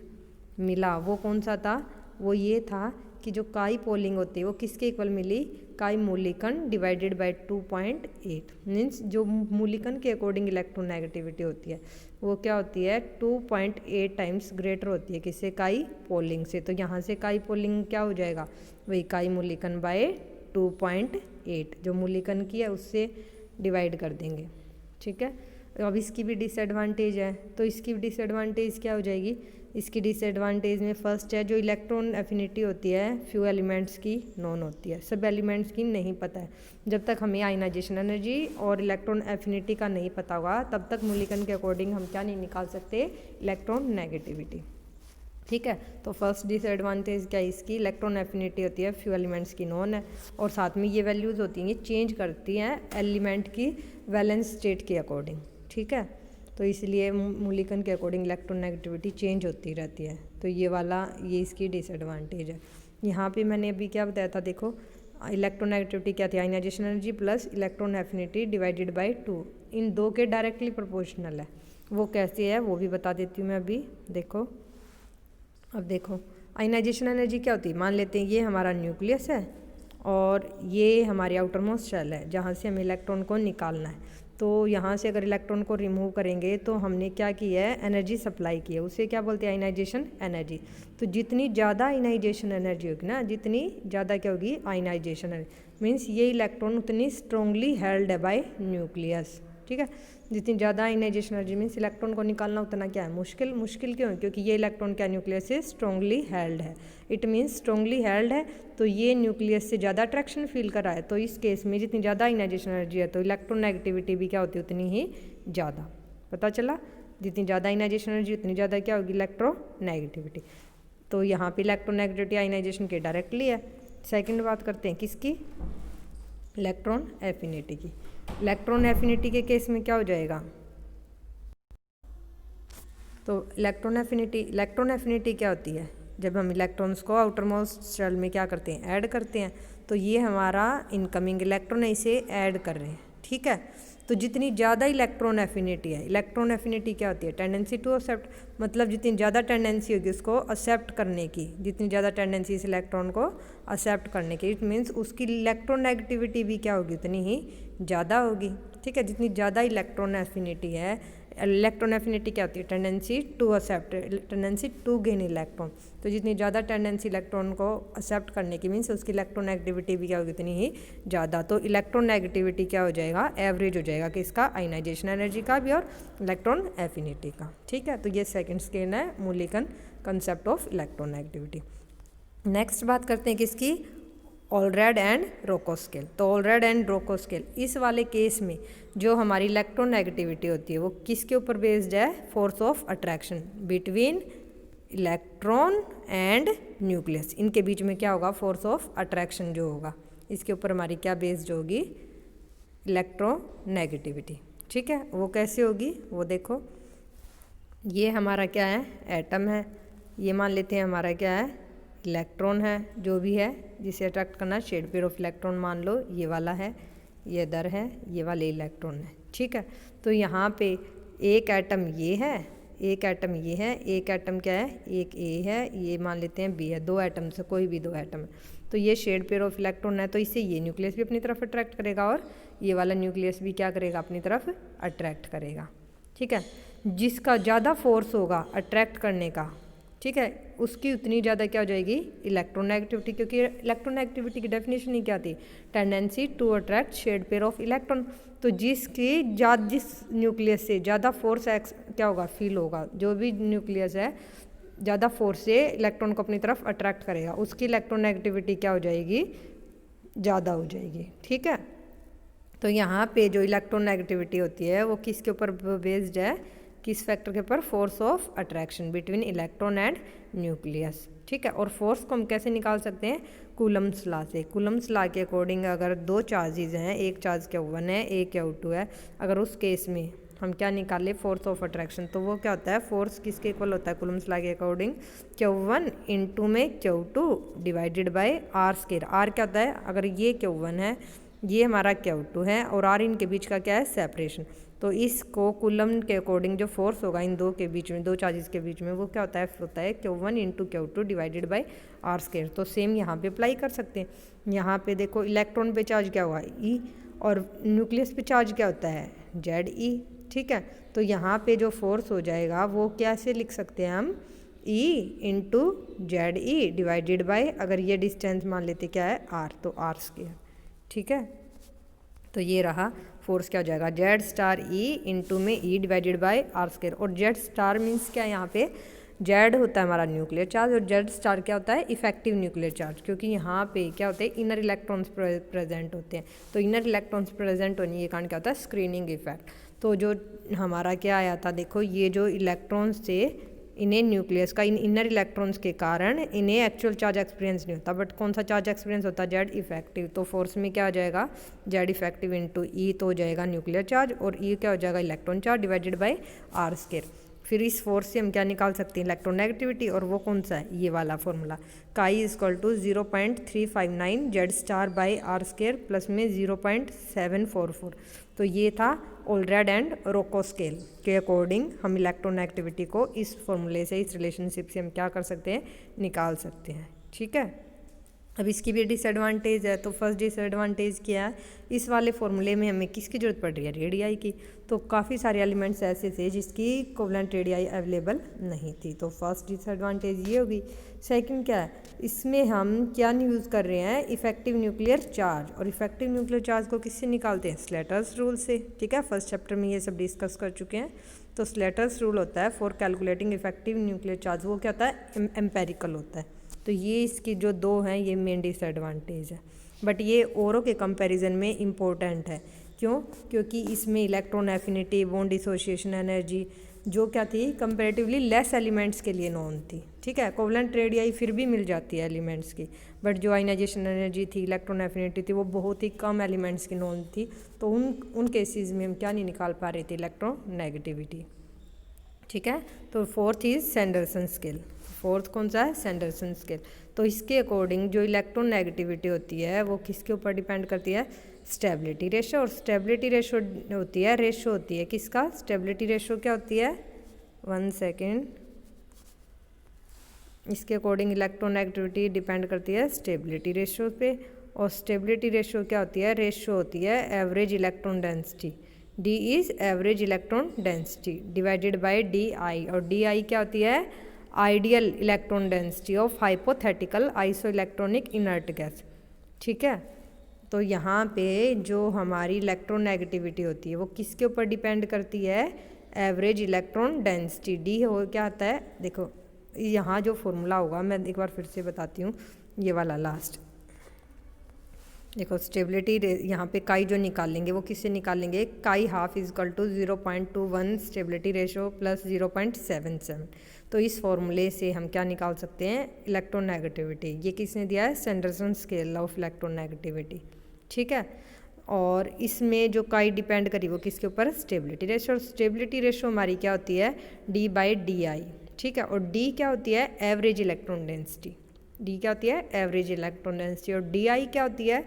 मिला वो कौन सा था, वो ये था कि जो काई पोलिंग होती है वो किसके इक्वल मिली, काई मूलिकन डिवाइडेड बाय 2.8। मीन्स जो मूलिकन के अकॉर्डिंग इलेक्ट्रोनेगेटिविटी होती है वो क्या होती है, 2.8 टाइम्स ग्रेटर होती है किससे, काई पोलिंग से। तो यहाँ से काई पोलिंग क्या हो जाएगा, वही काई मूलिकन बाय 2.8, जो मूलिकन की है उससे डिवाइड कर देंगे। ठीक है, अब इसकी भी डिसएडवांटेज है, तो इसकी भी डिसएडवांटेज क्या हो जाएगी, इसकी डिसएडवांटेज में फर्स्ट है जो इलेक्ट्रॉन एफिनिटी होती है फ्यू एलिमेंट्स की नॉन होती है, सब एलिमेंट्स की नहीं पता है। जब तक हमें आयनाइजेशन एनर्जी और इलेक्ट्रॉन एफिनिटी का नहीं पता होगा तब तक मूलिकन के अकॉर्डिंग हम क्या नहीं निकाल सकते, इलेक्ट्रॉन नेगेटिविटी। ठीक है, तो फर्स्ट डिसएडवांटेज क्या है इसकी, इलेक्ट्रॉन एफिनिटी होती है फ्यू एलिमेंट्स की नॉन है, और साथ में ये वैल्यूज़ होती हैं, ये चेंज करती हैं एलिमेंट की वैलेंस स्टेट के अकॉर्डिंग। ठीक है, तो इसलिए मूलिकन के अकॉर्डिंग इलेक्ट्रॉन नेगेटिविटी चेंज होती रहती है, तो ये वाला ये इसकी डिसएडवांटेज है। यहाँ पे मैंने अभी क्या बताया था, देखो इलेक्ट्रॉन नेगेटिविटी क्या थी, ionization energy plus electron affinity divided by 2, इन दो के डायरेक्टली प्रोपोर्शनल है। वो कैसे है वो भी बता देती हूँ मैं अभी। देखो अब देखो आयनाइजेशन एनर्जी क्या होती है, मान लेते हैं ये हमारा न्यूक्लियस है और ये हमारी आउटर मोस्ट शेल है जहाँ से हमें इलेक्ट्रॉन को निकालना है। तो यहाँ से अगर इलेक्ट्रॉन को रिमूव करेंगे तो हमने क्या किया है, एनर्जी सप्लाई की है, उसे क्या बोलते हैं, आयनाइजेशन एनर्जी। तो जितनी ज़्यादा आयनाइजेशन एनर्जी होगी ना, जितनी ज़्यादा क्या होगी आयनाइजेशन एनर्जी, मीन्स ये इलेक्ट्रॉन उतनी स्ट्रोंगली हेल्ड है बाय न्यूक्लियस। ठीक है, जितनी ज़्यादा आयनाइजेशन एनर्जी मीन्स इलेक्ट्रॉन को निकालना उतना क्या है मुश्किल। मुश्किल क्यों, क्योंकि ये इलेक्ट्रॉन क्या न्यूक्लियस से स्ट्रोंगली हेल्ड है, इट मीन्स स्ट्रोंगली हेल्ड है, तो ये न्यूक्लियस से ज़्यादा अट्रैक्शन फील कर रहा है। तो इस केस में जितनी ज़्यादा आयनाइजेशन एनर्जी है तो इलेक्ट्रॉन नेगेटिविटी भी क्या होती है उतनी ही ज़्यादा। पता चला, जितनी ज़्यादा आयनाइजेशन एनर्जी उतनी ज़्यादा क्या होगी इलेक्ट्रो नेगेटिविटी। तो यहाँ पे इलेक्ट्रो नेगेटिविटी आयनाइजेशन के डायरेक्टली है। सेकेंड बात करते हैं किसकी, इलेक्ट्रॉन एफिनिटी की। इलेक्ट्रॉन एफिनिटी के केस में क्या हो जाएगा, तो इलेक्ट्रॉन एफिनिटी क्या होती है, जब हम इलेक्ट्रॉन्स को आउटर मोस्ट शेल में क्या करते हैं, ऐड करते हैं। तो ये हमारा इनकमिंग इलेक्ट्रॉन है, इसे ऐड कर रहे हैं। ठीक है, तो जितनी ज़्यादा इलेक्ट्रॉन एफिनिटी है, इलेक्ट्रॉन एफिनिटी क्या होती है, टेंडेंसी टू एक्सेप्ट, मतलब जितनी ज़्यादा टेंडेंसी होगी उसको एक्सेप्ट करने की, जितनी ज़्यादा टेंडेंसी इस इलेक्ट्रॉन को एक्सेप्ट करने की, इट मीन्स उसकी इलेक्ट्रॉन नेगेटिविटी भी क्या होगी उतनी ही ज़्यादा होगी। ठीक है, जितनी ज़्यादा इलेक्ट्रॉन एफिनिटी है, इलेक्ट्रॉन एफिनिटी क्या होती है, tendency to accept, tendency to gain electron. तो जितनी ज़्यादा टेंडेंसी इलेक्ट्रॉन को एक्सेप्ट करने की मीन्स उसकी इलेक्ट्रॉन नेगेटिविटी भी क्या होगी उतनी ही ज़्यादा। तो इलेक्ट्रॉन नेगेटिविटी क्या हो जाएगा, एवरेज हो जाएगा किसका, आयनाइजेशन एनर्जी का भी और इलेक्ट्रॉन एफिनिटी का। ठीक है, तो ये सेकेंड स्केल है Mulliken concept of electron negativity. Next बात करते हैं किसकी, ऑलरेड एंड रोको स्केल। तो ऑलरेड एंड रोको स्केल, इस वाले केस में जो हमारी इलेक्ट्रॉन नेगेटिविटी होती है वो किसके ऊपर बेस्ड है, force of attraction between electron and nucleus. इनके बीच में क्या होगा, फोर्स ऑफ अट्रैक्शन जो होगा इसके ऊपर हमारी क्या बेस्ड होगी, इलेक्ट्रोनेगेटिविटी। ठीक है, वो कैसे होगी वो देखो, ये हमारा क्या है, एटम है, ये मान लेते हैं हमारा क्या है, इलेक्ट्रॉन है, जो भी है जिसे अट्रैक्ट करना, शेड पेयर ऑफ इलेक्ट्रॉन मान लो ये वाला है, ये दर है, ये वाले इलेक्ट्रॉन है। ठीक है, तो यहाँ पे एक एटम ये है, एक एटम ये है, एक एटम क्या है, एक ए है, ये मान लेते हैं बी है, दो एटम से कोई भी दो एटम है। तो ये शेड पेयर ऑफ इलेक्ट्रॉन है, तो इससे ये न्यूक्लियस भी अपनी तरफ अट्रैक्ट करेगा और ये वाला न्यूक्लियस भी क्या करेगा, अपनी तरफ अट्रैक्ट करेगा। ठीक है, जिसका ज़्यादा फोर्स होगा अट्रैक्ट करने का, ठीक है, उसकी उतनी ज़्यादा क्या हो जाएगी, इलेक्ट्रोनेगेटिविटी, क्योंकि इलेक्ट्रोनेगेटिविटी की डेफिनेशन ही क्या थी, tendency to attract shared pair of electron. तो जिसकी जिस न्यूक्लियस से ज़्यादा फोर्स क्या होगा, फील होगा, जो भी न्यूक्लियस है ज़्यादा फोर्स से इलेक्ट्रॉन को अपनी तरफ अट्रैक्ट करेगा, उसकी इलेक्ट्रोनेगेटिविटी क्या हो जाएगी, ज़्यादा हो जाएगी। ठीक है, तो यहाँ पे जो इलेक्ट्रोनेगेटिविटी होती है वो किसके ऊपर बेस्ड है, किस फैक्टर के ऊपर, force of attraction between electron and nucleus. ठीक है, और फोर्स को हम कैसे निकाल सकते हैं, कूलम्स लॉ से। कूलम्स लॉ के अकॉर्डिंग अगर दो चार्जेज हैं, एक चार्ज Q1 है, एक Q2 है, अगर उस केस में हम क्या निकाले, फोर्स ऑफ अट्रैक्शन, तो वो क्या होता है, फोर्स किसके इक्वल होता है, कूलम्स लॉ के अकॉर्डिंग Q1 इंटू में Q2 divided by R square. R क्या होता है, अगर ये Q1 है, ये हमारा Q2 है और R इनके बीच का क्या है, सेपरेशन, तो इसको कूलम के अकॉर्डिंग जो फोर्स होगा इन दो के बीच में, दो चार्जेस के बीच में, वो क्या होता है Q1 into Q2 divided by r²। तो सेम यहाँ पे अप्लाई कर सकते हैं। यहाँ पे देखो इलेक्ट्रॉन पे चार्ज क्या हुआ E, और न्यूक्लियस पे चार्ज क्या होता है Ze, ठीक है। तो यहाँ पे जो फोर्स हो जाएगा वो कैसे लिख सकते हैं हम, E into Ze divided by, अगर ये डिस्टेंस मान लेते क्या है r, तो r², ठीक है। तो ये रहा फोर्स क्या हो जाएगा Z∗E इंटू में E डिवाइडेड बाई r²। और Z∗ मीन्स क्या है, यहाँ पे Z होता है हमारा न्यूक्लियर चार्ज और Z∗ क्या होता है इफेक्टिव न्यूक्लियर चार्ज, क्योंकि यहाँ पे क्या होते हैं इनर इलेक्ट्रॉन्स प्रेजेंट होते हैं। तो इनर इलेक्ट्रॉन्स प्रेजेंट होने के कारण क्या होता है स्क्रीनिंग इफेक्ट। तो जो हमारा क्या आया था, देखो ये जो इलेक्ट्रॉन्स थे इन्हें न्यूक्लियस का इन इनर इलेक्ट्रॉन्स के कारण इन्हें एक्चुअल चार्ज एक्सपीरियंस नहीं होता, बट कौन सा चार्ज एक्सपीरियंस होता है Z इफेक्टिव। तो फोर्स में क्या आ जाएगा Z इफेक्टिव इंटू E, तो हो जाएगा न्यूक्लियर चार्ज, और E क्या हो जाएगा electron charge divided by r²। फिर इस फोर्स से हम क्या निकाल सकते हैं इलेक्ट्रोनेगेटिविटी, और वो कौन सा है ये वाला फॉर्मूला काई = 0.359 Z∗ बाई r² प्लस में 0.744। तो ये था ओल्ड्रेड एंड रोको स्केल के अकॉर्डिंग हम इलेक्ट्रोनेगेटिविटी को इस फॉर्मूले से, इस रिलेशनशिप से हम क्या कर सकते हैं निकाल सकते हैं, ठीक है। अब इसकी भी डिसएडवांटेज है। तो फर्स्ट डिसएडवांटेज क्या है, इस वाले फॉर्मूले में हमें किसकी ज़रूरत पड़ रही है रेडियाई की। तो काफ़ी सारे एलिमेंट्स ऐसे थे जिसकी कोवलेंट रेडियाई अवेलेबल नहीं थी, तो फर्स्ट डिसएडवांटेज ये होगी। सेकंड क्या है, इसमें हम क्या यूज़ कर रहे हैं इफेक्टिव न्यूक्लियर चार्ज, और इफेक्टिव न्यूक्लियर चार्ज को किससे निकालते हैं स्लेटर्स रूल से, ठीक है। फर्स्ट चैप्टर में ये सब डिस्कस कर चुके हैं। तो स्लेटर्स रूल होता है for calculating effective nuclear charge, वो क्या होता है एम्पेरिकल होता है। तो ये इसकी जो दो हैं ये मेन डिसएडवांटेज है, बट ये औरों के कंपैरिजन में इम्पोर्टेंट है। क्यों, क्योंकि इसमें electron affinity, bond dissociation energy जो क्या थी कंपैरेटिवली लेस एलिमेंट्स के लिए नॉन थी, ठीक है। कोवलेंट रेडियाई फिर भी मिल जाती है एलिमेंट्स की, बट जो आयनाइजेशन एनर्जी थी, इलेक्ट्रॉन एफिनिटी थी, वो बहुत ही कम एलिमेंट्स की नॉन थी। तो उन केसेस में हम क्या नहीं निकाल पा रहे थे इलेक्ट्रोनेगेटिविटी, ठीक है। तो fourth is Sanderson scale, fourth कौन सा है सैंडरसन स्केल। तो इसके अकॉर्डिंग जो इलेक्ट्रोनेगेटिविटी होती है वो किसके ऊपर डिपेंड करती है स्टेबिलिटी रेशो, और स्टेबिलिटी रेशो होती है किसका स्टेबिलिटी रेशो क्या होती है 1 सेकेंड। इसके अकॉर्डिंग इलेक्ट्रोनेगेटिविटी डिपेंड करती है स्टेबिलिटी रेशो पे, और स्टेबिलिटी रेशो क्या होती है रेशो होती है average electron density, D is average electron density divided by DI, और DI क्या होती है ideal electron density of hypothetical isoelectronic inert gas, ठीक है। तो यहाँ पे जो हमारी इलेक्ट्रोनेगेटिविटी होती है वो किसके ऊपर डिपेंड करती है एवरेज इलेक्ट्रॉन डेंसिटी, D हो क्या आता है, देखो यहाँ जो फॉर्मूला होगा मैं एक बार फिर से बताती हूँ, ये वाला लास्ट देखो स्टेबिलिटी यहाँ पे काई जो निकालेंगे वो किससे निकालेंगे काई हाफ = 0.21 स्टेबिलिटी रेशो प्लस 0.77। तो इस फॉर्मूले से हम क्या निकाल सकते हैं इलेक्ट्रोनेगेटिविटी, ये किसने दिया है सैंडरसन स्केल ऑफ इलेक्ट्रोनेगेटिविटी, ठीक है। और इसमें जो काई डिपेंड करी वो किसके ऊपर स्टेबिलिटी रेशो, और स्टेबिलिटी रेशो हमारी क्या होती है D/DI, ठीक है। और D क्या होती है एवरेज इलेक्ट्रॉन डेंसिटी, D क्या होती है एवरेज इलेक्ट्रॉन डेंसिटी, और DI क्या होती है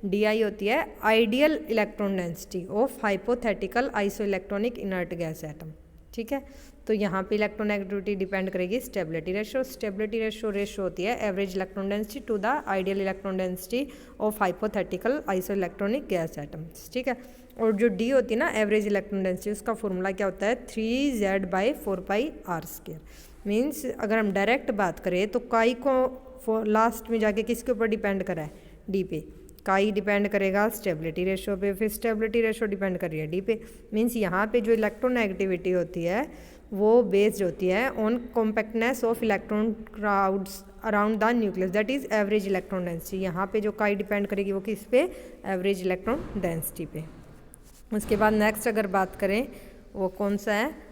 DI होती है ideal electron density of hypothetical isoelectronic inert gas atom, ठीक है। तो यहाँ पे इलेक्ट्रोनेगेटिविटी डिपेंड करेगी स्टेबिलिटी रेशो, स्टेबिलिटी रेशो होती है average electron density to the ideal electron density of hypothetical isoelectronic gas atoms, ठीक है। और जो D होती है ना एवरेज इलेक्ट्रॉन डेंसिटी, उसका फॉर्मूला क्या होता है 3Z/4πr²। मीन्स अगर हम डायरेक्ट बात करें तो काई को लास्ट में जाके किसके ऊपर डिपेंड करा है D पे, काई डिपेंड करेगा स्टेबिलिटी रेशो पे, फिर स्टेबिलिटी रेशो डिपेंड कर रही है D पे। मीन्स यहाँ पे जो इलेक्ट्रोनेगेटिविटी होती है वो बेस्ड होती है on compactness of electron crowds around the nucleus, that is average electron density. यहाँ पे जो काई डिपेंड करेगी वो किस पे एवरेज इलेक्ट्रॉन डेंसिटी पे। उसके बाद नेक्स्ट अगर बात करें वो कौन सा है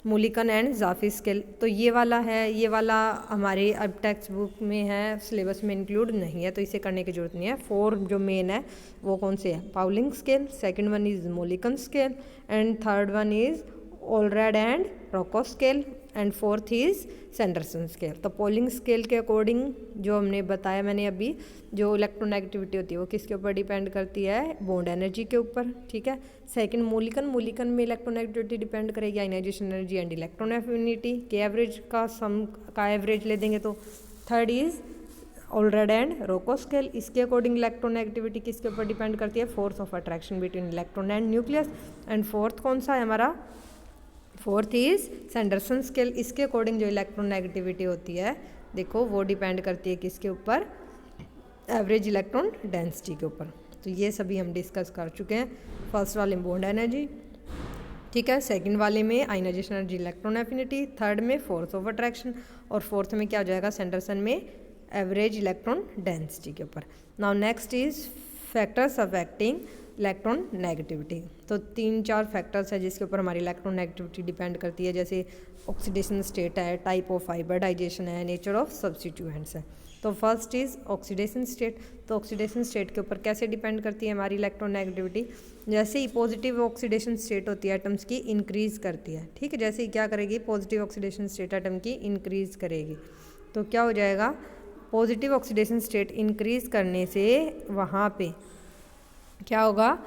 मुलिकन एंड ज़ाफी स्केल। तो ये वाला है, ये वाला हमारे अब टेक्स्ट बुक में है, सिलेबस में इंक्लूड नहीं है, तो इसे करने की जरूरत नहीं है। 4 जो मेन है वो कौन से है Pauling scale, second one is Mulliken scale, and third one is Allred and Rochow scale, and fourth is Sanderson scale. तो पोलिंग स्केल के अकॉर्डिंग जो हमने बताया मैंने अभी, जो इलेक्ट्रोनेगेटिविटी होती है वो किसके ऊपर डिपेंड करती है, बॉन्ड एनर्जी के ऊपर, ठीक है। सेकंड मूलिकन में इलेक्ट्रोनेगेटिविटी डिपेंड करेगी ionization energy and electron affinity के एवरेज का सम का एवरेज ले देंगे तो। Third is Allred and Rochow scale, इसके अकॉर्डिंग इलेक्ट्रोनेगेटिविटी किसके ऊपर डिपेंड करती है, force of attraction between electron and nucleus. And fourth कौन सा है हमारा, फोर्थ इज सैंडरसन स्केल, इसके अकॉर्डिंग जो इलेक्ट्रोनेगेटिविटी होती है देखो वो डिपेंड करती है किसके ऊपर, एवरेज इलेक्ट्रॉन डेंसिटी के ऊपर। तो ये सभी हम डिस्कस कर चुके हैं। फर्स्ट वाले में बॉन्ड एनर्जी, ठीक है, सेकंड वाले में ionization energy electron affinity, third में फोर्स ऑफ अट्रैक्शन, और फोर्थ में क्या हो जाएगा, सैंडरसन में एवरेज इलेक्ट्रॉन डेंसिटी के ऊपर। Now next is factors affecting electron negativity. तो 3-4 फैक्टर्स है जिसके ऊपर हमारी इलेक्ट्रॉन नेगेटिविटी डिपेंड करती है, जैसे ऑक्सीडेशन स्टेट है, टाइप ऑफ हाइब्रिडाइजेशन है, नेचर ऑफ सब्स्टिट्यूएंट्स है। तो फर्स्ट इज ऑक्सीडेशन स्टेट। तो ऑक्सीडेशन स्टेट के ऊपर कैसे डिपेंड करती है हमारी इलेक्ट्रॉन नेगेटिविटी, जैसे ही पॉजिटिव ऑक्सीडेशन स्टेट होती है एटम्स की इंक्रीज करती है, ठीक है। जैसे ही क्या करेगी, पॉजिटिव ऑक्सीडेशन स्टेट एटम की इंक्रीज करेगी, तो क्या हो जाएगा, पॉजिटिव ऑक्सीडेशन स्टेट इंक्रीज करने से वहाँ पे क्या होगा,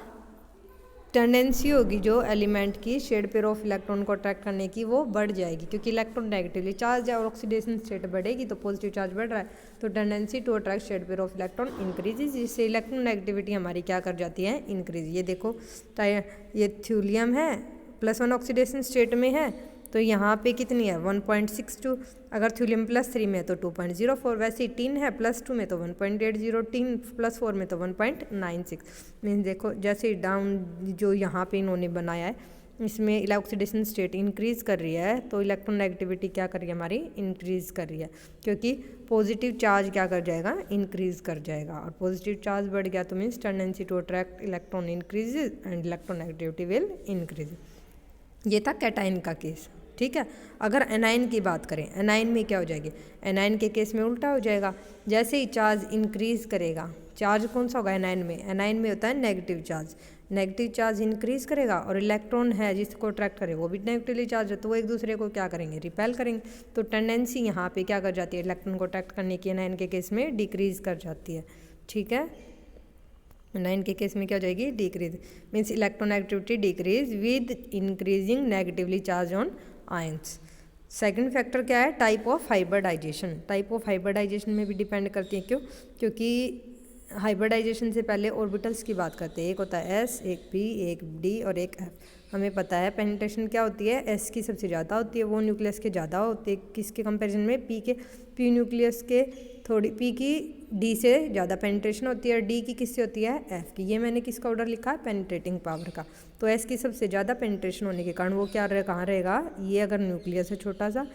टेंडेंसी होगी जो एलिमेंट की शेड पेयर ऑफ इलेक्ट्रॉन को अट्रैक्ट करने की वो बढ़ जाएगी, क्योंकि इलेक्ट्रॉन नेगेटिवली चार्ज है और ऑक्सीडेशन स्टेट बढ़ेगी तो पॉजिटिव चार्ज बढ़ रहा है, तो tendency to attract shared pair of electron increases, जिससे इलेक्ट्रॉन नेगेटिविटी हमारी क्या कर जाती है, इंक्रीज। ये देखो ये थ्यूलियम है, +1 ऑक्सीडेशन स्टेट में है, तो यहाँ पे कितनी है 1.62, अगर थ्यूलियम +3 में तो 2.04, वैसे ही टिन है +2 में तो 1.80, टिन +4 में तो 1.96। मीन्स देखो जैसे डाउन जो यहाँ पे इन्होंने बनाया है इसमें ऑक्सीडेशन स्टेट इंक्रीज कर रही है, तो इलेक्ट्रॉन नेगेटिविटी क्या कर रही है हमारी, इंक्रीज कर रही है, क्योंकि पॉजिटिव चार्ज क्या कर जाएगा, इंक्रीज कर जाएगा, और पॉजिटिव चार्ज बढ़ गया तो means tendency to attract electron increases and electron negativity will increase. ये था कैटाइन का केस, ठीक है। अगर एनाइन की बात करें, एनाइन में क्या हो जाएगी, एनाइन के केस में उल्टा हो जाएगा, जैसे ही चार्ज इंक्रीज करेगा, चार्ज कौन सा होगा एनाइन में, एनाइन में होता है negative charge, negative charge increase करेगा और इलेक्ट्रॉन है जिसको अट्रैक्ट करे वो भी नेगेटिवली चार्ज है, तो वो एक दूसरे को क्या करेंगे, रिपेल करेंगे, तो टेंडेंसी यहाँ पे क्या कर जाती है, इलेक्ट्रॉन को अट्रैक्ट करने की एनाइन के केस में डिक्रीज कर जाती है, ठीक है। एनाइन के केस में क्या हो जाएगी, decrease, means electronegativity decrease with increasing negatively charge on ions. Second factor क्या है, type of hybridization. Type of hybridization में भी डिपेंड करती है, क्यों, क्योंकि हाइब्रिडाइजेशन से पहले ऑर्बिटल्स की बात करते हैं, एक होता है S, एक P, एक D और एक F। हमें पता है पेनिट्रेशन क्या होती है, S की सबसे ज़्यादा होती है, वो न्यूक्लियस के ज़्यादा होती है, किसके कंपैरिजन में, P न्यूक्लियस के थोड़ी, P की D से ज़्यादा पेनिट्रेशन होती है और D की किससे होती है, F की। ये मैंने किसका ऑर्डर लिखा है, पेनिट्रेटिंग पावर का। तो S की सबसे ज़्यादा पेनिट्रेशन होने के कारण वो क्या कहाँ रहेगा, ये अगर न्यूक्लियस है छोटा सा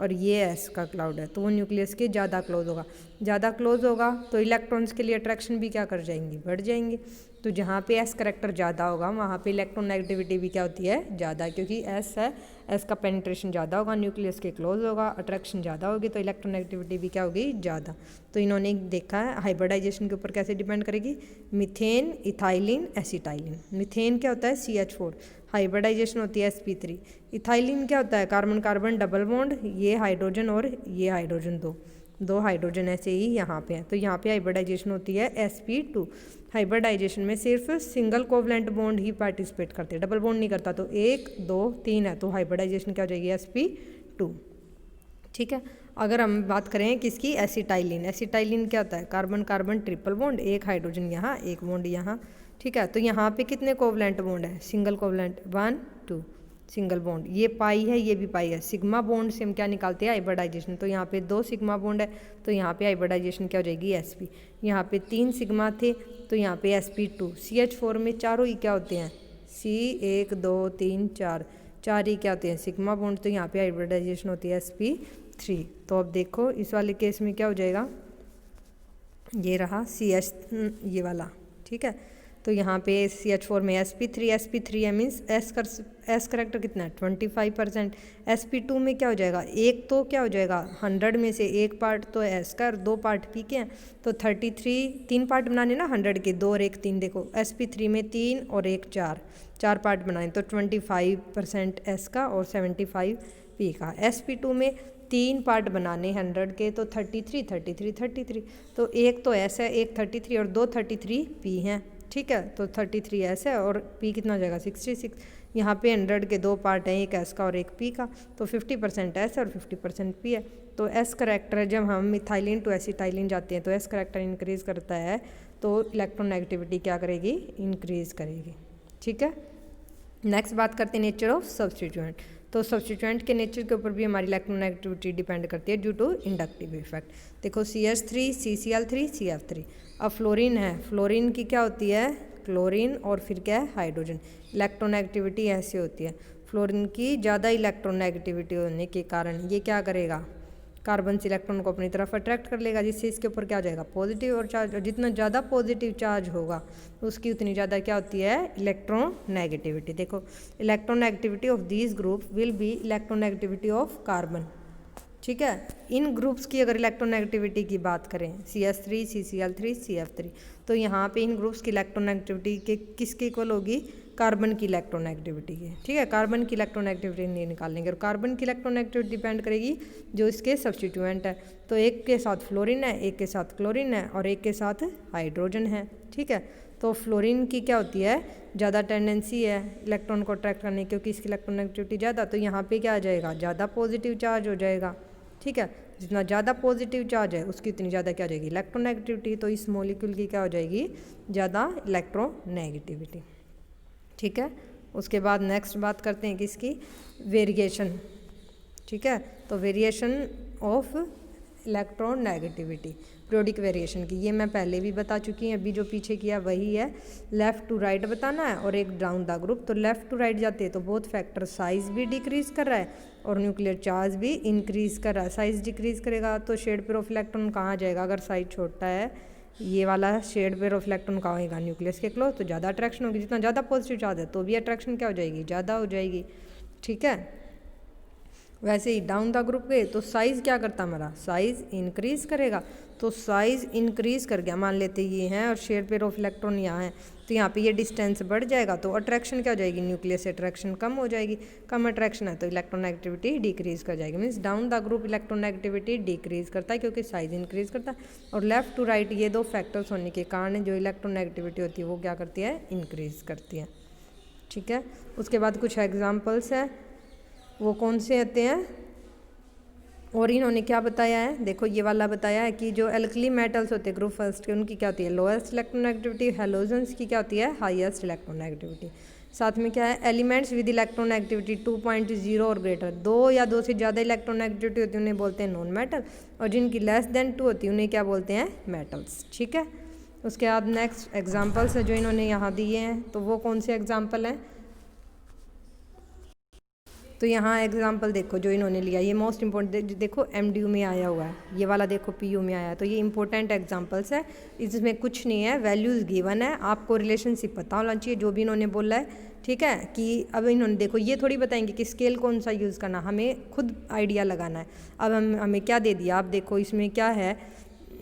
और ये S का क्लाउड है तो वो न्यूक्लियस के ज़्यादा क्लोज होगा, ज़्यादा क्लोज होगा तो इलेक्ट्रॉन्स के लिए अट्रैक्शन भी क्या कर जाएंगी, बढ़ जाएंगे। तो जहाँ पे S करेक्टर ज़्यादा होगा वहाँ पे इलेक्ट्रॉन नेगेटिविटी भी क्या होती है, ज़्यादा, क्योंकि S है, S का पेनिट्रेशन ज़्यादा होगा, न्यूक्लियस के क्लोज होगा, अट्रैक्शन ज़्यादा होगी तो इलेक्ट्रॉन नेगेटिविटी भी क्या होगी, ज़्यादा। तो इन्होंने देखा है हाइब्रिडाइजेशन के ऊपर कैसे डिपेंड करेगी, मीथेन, इथाइलिन, एसिटाइलिन। मीथेन क्या होता है, CH4, हाइब्रिडाइजेशन होती है sp3। इथाइलिन क्या होता है, कार्बन कार्बन डबल बॉन्ड, ये हाइड्रोजन और ये हाइड्रोजन, दो हाइड्रोजन ऐसे ही यहाँ पे है, तो यहाँ पे हाइब्रिडाइजेशन होती है sp2। हाइब्रिडाइजेशन में सिर्फ सिंगल कोवलेंट बॉन्ड ही पार्टिसिपेट करते हैं, डबल बॉन्ड नहीं करता, तो 1 2 3 है, तो हाइब्रिडाइजेशन क्या हो जाएगी, sp2, ठीक है। अगर हम बात करें किसकी, एसिटाइलिन। एसिटाइलिन क्या होता है, कार्बन कार्बन ट्रिपल बॉन्ड, एक हाइड्रोजन यहाँ, एक बॉन्ड यहाँ, ठीक है। तो यहाँ पे कितने कोवलेंट बॉन्ड है, सिंगल कोवलेंट 1 2 सिंगल बॉन्ड, ये पाई है, ये भी पाई है, सिग्मा बॉन्ड से हम क्या निकालते हैं, हाइब्रिडाइजेशन। तो यहाँ पे 2 सिग्मा बॉन्ड है तो यहाँ पे हाइब्रिडाइजेशन क्या हो जाएगी, sp। यहाँ पे 3 सिग्मा थे तो यहाँ पे sp2। CH4 में चारों ही क्या होते हैं, C 1 2 3 4, चार ही क्या होते हैं, सिग्मा बॉन्ड, तो यहाँ पे हाइब्रिडाइजेशन होती है sp3। तो अब देखो इस वाले केस में क्या हो जाएगा, ये रहा CH ये वाला, ठीक है। तो यहाँ पे CH4 में sp3 है, मीन्स S करेक्टर कितना है 25%। sp2 में क्या हो जाएगा, एक तो क्या हो जाएगा 100 में से एक पार्ट तो S का और 2 पार्ट P के हैं, तो 33, 3 पार्ट बनाने ना 100 के, 2 और 1 3। देखो sp3 में 3 और 1 4 पार्ट बनाए तो 25% S का और 75 पी का। sp2 में 3 पार्ट बनाने 100 के, तो 33 33 33, तो एक तो S है, एक 33 और 2 33 P हैं, ठीक है। तो 33 S है और P कितना हो जाएगा 66। यहाँ पे 100 के 2 पार्ट हैं, एक S का और एक P का, तो 50% S और 50% P है। तो S करेक्टर जब हम मिथाइलिन टू एसिटाइलिन जाते हैं तो S करेक्टर इंक्रीज करता है, तो इलेक्ट्रोनेगेटिविटी क्या करेगी, इंक्रीज करेगी, ठीक है। नेक्स्ट बात करते हैं नेचर ऑफ सब्स्टिट्यूएंट। तो सब्स्टिट्यूएंट के नेचर के ऊपर भी हमारी इलेक्ट्रोनेगेटिविटी डिपेंड करती है ड्यू टू इंडक्टिव इफेक्ट। देखो CH3 CCl3 CF3। अब फ्लोरीन है, फ्लोरीन की क्या होती है, क्लोरीन और फिर क्या है, हाइड्रोजन। इलेक्ट्रोनेगेटिविटी ऐसी होती है, फ्लोरीन की ज़्यादा इलेक्ट्रोनेगेटिविटी होने के कारण ये क्या करेगा, कार्बन से इलेक्ट्रॉन को अपनी तरफ अट्रैक्ट कर लेगा, जिससे इसके ऊपर क्या हो जाएगा, पॉजिटिव और चार्ज। और जितना ज़्यादा पॉजिटिव चार्ज होगा उसकी उतनी ज़्यादा क्या होती है, इलेक्ट्रोनेगेटिविटी। देखो electronegativity of this group will be electronegativity of carbon, ठीक है। इन ग्रुप्स की अगर इलेक्ट्रोनेगेटिविटी की बात करें CH3 CCl3 CF3, तो यहाँ पे इन ग्रुप्स की इलेक्ट्रोनेगेटिविटी के किसके इक्वल होगी, कार्बन की इलेक्ट्रोनेगेटिविटी है, ठीक है। कार्बन की इलेक्ट्रोनेगेटिविटी नहीं निकाल लेंगे, और कार्बन की इलेक्ट्रोनेगेटिविटी डिपेंड करेगी जो इसके सब्स्टिट्यूएंट है। तो एक के साथ फ्लोरीन है, एक के साथ क्लोरीन है और एक के साथ हाइड्रोजन है, ठीक है। तो फ्लोरीन की क्या होती है, ज़्यादा टेंडेंसी है इलेक्ट्रॉन को अट्रैक्ट करने की, क्योंकि इसकी इलेक्ट्रोनेगेटिविटी ज़्यादा, तो यहाँ पे क्या आ जाएगा, ज़्यादा पॉजिटिव चार्ज हो जाएगा, ठीक है। जितना ज़्यादा पॉजिटिव चार्ज है उसकी उतनी ज़्यादा क्या हो जाएगी, इलेक्ट्रोनेगेटिविटी। तो इस मॉलिक्यूल की क्या हो जाएगी, ज़्यादा इलेक्ट्रोनेगेटिविटी, ठीक है। उसके बाद नेक्स्ट बात करते हैं किसकी, वेरिएशन, ठीक है। तो variation of electronegativity, periodic variation की, ये मैं पहले भी बता चुकी हूँ, अभी जो पीछे किया वही है। लेफ़्ट टू राइट बताना है और एक डाउन द ग्रुप। तो लेफ़्ट टू राइट जाते हैं तो बोथ फैक्टर साइज भी डिक्रीज कर रहा है और न्यूक्लियर चार्ज भी इंक्रीज कर रहा है। साइज डिक्रीज करेगा तो शेड पेयर ऑफ इलेक्ट्रॉन कहाँ जाएगा, अगर साइज छोटा है ये वाला शेड पेयर ऑफ इलेक्ट्रॉन कहाँ होगा, न्यूक्लियस के क्लोज, तो ज़्यादा अट्रैक्शन होगी। जितना ज़्यादा पॉजिटिव चार्ज है तो भी अट्रैक्शन क्या हो जाएगी, ज़्यादा हो जाएगी, ठीक है। वैसे ही डाउन द ग्रुप गए तो साइज़ क्या करता हमारा, साइज़ इंक्रीज़ करेगा। तो साइज़ इंक्रीज़ कर गया, मान लेते ये हैं और शेयर पेयर ऑफ इलेक्ट्रॉन यहाँ है, तो यहाँ पे ये डिस्टेंस बढ़ जाएगा, तो अट्रैक्शन क्या हो जाएगी, न्यूक्लियस से अट्रैक्शन कम हो जाएगी। कम अट्रैक्शन है तो इलेक्ट्रोनेगेटिविटी डिक्रीज़ कर जाएगी। Means down the group electronegativity decrease करता है क्योंकि साइज़ इंक्रीज़ करता है, और लेफ्ट टू राइट ये दो फैक्टर्स होने के कारण जो इलेक्ट्रोनेगेटिविटी होती है वो क्या करती है, इंक्रीज़ करती है, ठीक है। उसके बाद कुछ एग्जाम्पल्स हैं, वो कौन से आते हैं, और इन्होंने क्या बताया है, देखो ये वाला बताया है कि जो एल्कली मेटल्स होते हैं ग्रुप फर्स्ट के, उनकी क्या होती है, लोएस्ट इलेक्ट्रोनेगेटिविटी। हेलोजेंस की क्या होती है, हाईएस्ट इलेक्ट्रोनेगेटिविटी। साथ में क्या है, एलिमेंट्स विद इलेक्ट्रोनेगेटिविटी 2.0 और ग्रेटर, 2 या 2 से ज़्यादा इलेक्ट्रोनेगेटिविटी होती है उन्हें बोलते हैं नॉन मेटल, और जिनकी लेस देन 2 होती है उन्हें क्या बोलते हैं, मेटल्स, ठीक है। उसके बाद नेक्स्ट एग्जाम्पल्स है जो इन्होंने यहाँ दिए हैं, तो वो कौन से एग्जाम्पल हैं, तो यहाँ एग्जाम्पल देखो जो इन्होंने लिया, ये मोस्ट इंपॉर्टेंट, देखो MDU में आया हुआ है, ये वाला देखो PU में आया है, तो ये इंपॉर्टेंट एग्जाम्पल्स है, इसमें कुछ नहीं है, वैल्यूज़ गिवन है, आपको रिलेशनशिप पता होना चाहिए जो भी इन्होंने बोला है, ठीक है। कि अब इन्होंने देखो ये थोड़ी बताएंगे कि स्केल कौन सा यूज़ करना, हमें खुद आइडिया लगाना है। अब हमें क्या दे दिया, आप देखो इसमें क्या है,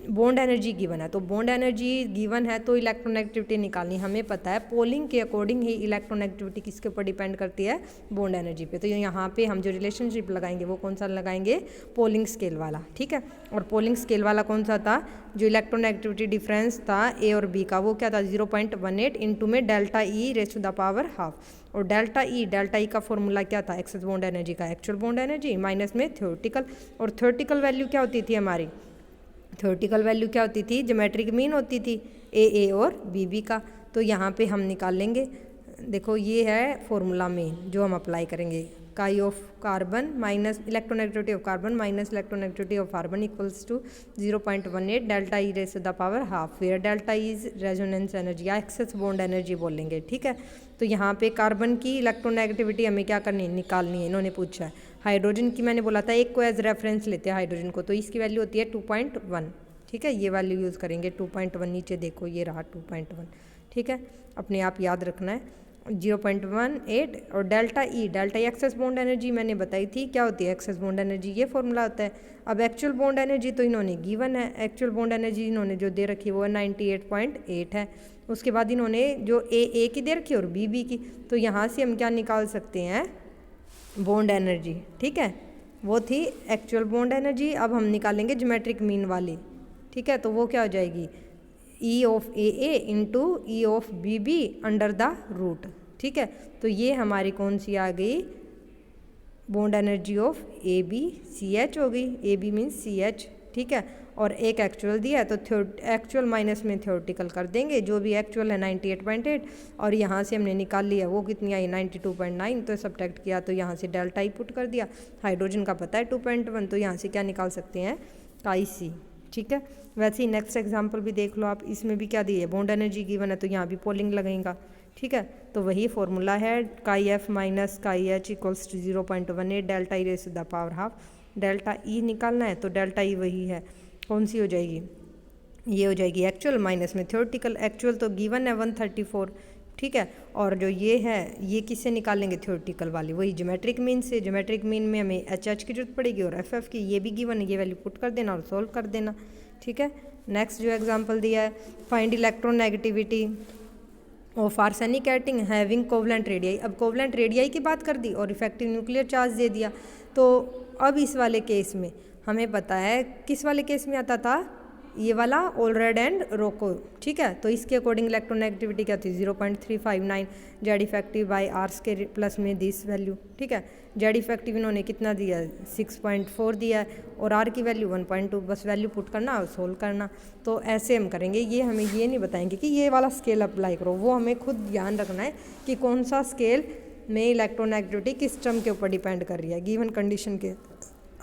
बॉन्ड एनर्जी गिवन है, तो बॉन्ड एनर्जी गिवन है तो इलेक्ट्रोनेगेटिविटी निकालनी हमें पता है। पोलिंग के अकॉर्डिंग ही इलेक्ट्रोनेगेटिविटी किसके ऊपर डिपेंड करती है, बॉन्ड एनर्जी पे। तो यहाँ पे हम जो रिलेशनशिप लगाएंगे वो कौन सा लगाएंगे, पोलिंग स्केल वाला, ठीक है। और पोलिंग स्केल वाला कौन सा था, जो इलेक्ट्रोनेगेटिविटी डिफरेंस था A और B का, वो क्या था 0.18 इंटू में delta E raise to the power half. और डेल्टा ई का फॉर्मूला क्या था, एक्सेस बॉन्ड एनर्जी का एक्चुअल बॉन्ड एनर्जी माइनस में थ्योरेटिकल, और थ्योरेटिकल वैल्यू क्या होती थी हमारी, थ्योरेटिकल वैल्यू क्या होती थी, ज्योमेट्रिक मीन होती थी AA और BB का। तो यहाँ पे हम निकाल लेंगे, देखो ये है फॉर्मूला मेन जो हम अप्लाई करेंगे, chi of carbon minus electronegativity of carbon minus electronegativity of carbon equals to 0.18 delta E raise to the power half, where delta is resonance energy या एक्सेस बॉन्ड एनर्जी बोलेंगे, ठीक है। तो यहाँ पे कार्बन की इलेक्ट्रोनेगेटिविटी हमें क्या करनी है, निकालनी है, इन्होंने पूछा है। हाइड्रोजन की मैंने बोला था एक को एज रेफरेंस लेते हैं हाइड्रोजन को, तो इसकी वैल्यू होती है 2.1, ठीक है। ये वैल्यू यूज़ करेंगे 2.1, नीचे देखो ये रहा 2.1, ठीक है, अपने आप याद रखना है 0.18। और delta E excess bond energy मैंने बताई थी क्या होती है, एक्सेस बॉन्ड एनर्जी ये फॉर्मूला होता है। अब एक्चुअल बॉन्ड एनर्जी तो इन्होंने गिवन है, एक्चुअल बॉन्ड एनर्जी इन्होंने जो दे रखी है वो 98.8 है। उसके बाद इन्होंने जो ए की दे रखी है और बी की, तो यहाँ से हम क्या निकाल सकते हैं, बॉन्ड एनर्जी, ठीक है। वो थी एक्चुअल बॉन्ड एनर्जी। अब हम निकालेंगे ज्योमेट्रिक मीन वाली, ठीक है। तो वो क्या हो जाएगी, E of A A into E of B B under the root, ठीक है। तो ये हमारी कौन सी आ गई, bond energy of A B C H हो गई, A B means C H, ठीक है। और एक एक्चुअल दिया है तो एक्चुअल माइनस में थ्योरेटिकल कर देंगे, जो भी एक्चुअल है 98.8 और यहाँ से हमने निकाल लिया वो कितनी आई 92.9, तो सब्ट्रैक्ट किया तो यहाँ से डेल्टा ही पुट कर दिया। हाइड्रोजन का पता है 2.1, तो यहाँ से क्या निकाल सकते हैं, काई सी, ठीक है। वैसे ही नेक्स्ट एग्जाम्पल भी देख लो आप, इसमें भी क्या दिए, बॉन्ड एनर्जी गिवन है तो यहाँ भी पोलिंग लगेगा, ठीक है। तो वही फॉर्मूला है chi F minus chi H equals to 0.18 delta E raise to the power half. Delta E निकालना है तो डेल्टा ई वही है, कौन सी हो जाएगी, ये हो जाएगी एक्चुअल माइनस में थ्योरेटिकल। एक्चुअल तो गिवन है 134, ठीक है। और जो ये है ये किससे निकालेंगे, थ्योरेटिकल वाली, वही ज्योमेट्रिक मीन से। ज्योमेट्रिक मीन में हमें एच एच की जरूरत पड़ेगी और एफ एफ की, ये भी गिवन है, ये वैल्यू पुट कर देना और सॉल्व कर देना, ठीक है। नेक्स्ट जो एग्जाम्पल दिया है, find electronegativity of arsenic atom having covalent radii. अब कोवलेंट रेडियाई की बात कर दी और इफेक्टिव न्यूक्लियर चार्ज दे दिया। तो अब इस वाले केस में हमें पता है, किस वाले केस में आता था, ये वाला ओलरेड एंड रोको, ठीक है। तो इसके अकॉर्डिंग इलेक्ट्रोनेगेटिविटी क्या थी 0.359 Z effective by R square plus में दिस वैल्यू, ठीक है। जेड इफेक्टिव इन्होंने कितना दिया है 6.4 दिया है और आर की वैल्यू 1.2, बस वैल्यू पुट करना और सोल्व करना। तो ऐसे हम करेंगे, ये हमें ये नहीं बताएंगे कि ये वाला स्केल अप्लाई करो, वो हमें खुद ध्यान रखना है कि कौन सा स्केल में इलेक्ट्रोनेगेटिविटी किस टर्म के ऊपर डिपेंड कर रही है गिवन कंडीशन के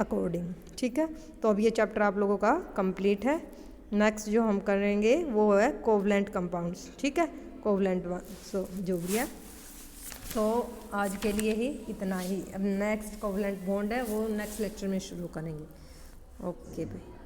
अकॉर्डिंग, ठीक है। तो अब ये चैप्टर आप लोगों का कंप्लीट है। नेक्स्ट जो हम करेंगे वो है कोवलेंट कंपाउंड्स, ठीक है, कोवलेंट सो जो भी है। तो आज के लिए ही इतना ही, अब नेक्स्ट कोवलेंट बॉन्ड है वो नेक्स्ट लेक्चर में शुरू करेंगे। ओके भाई।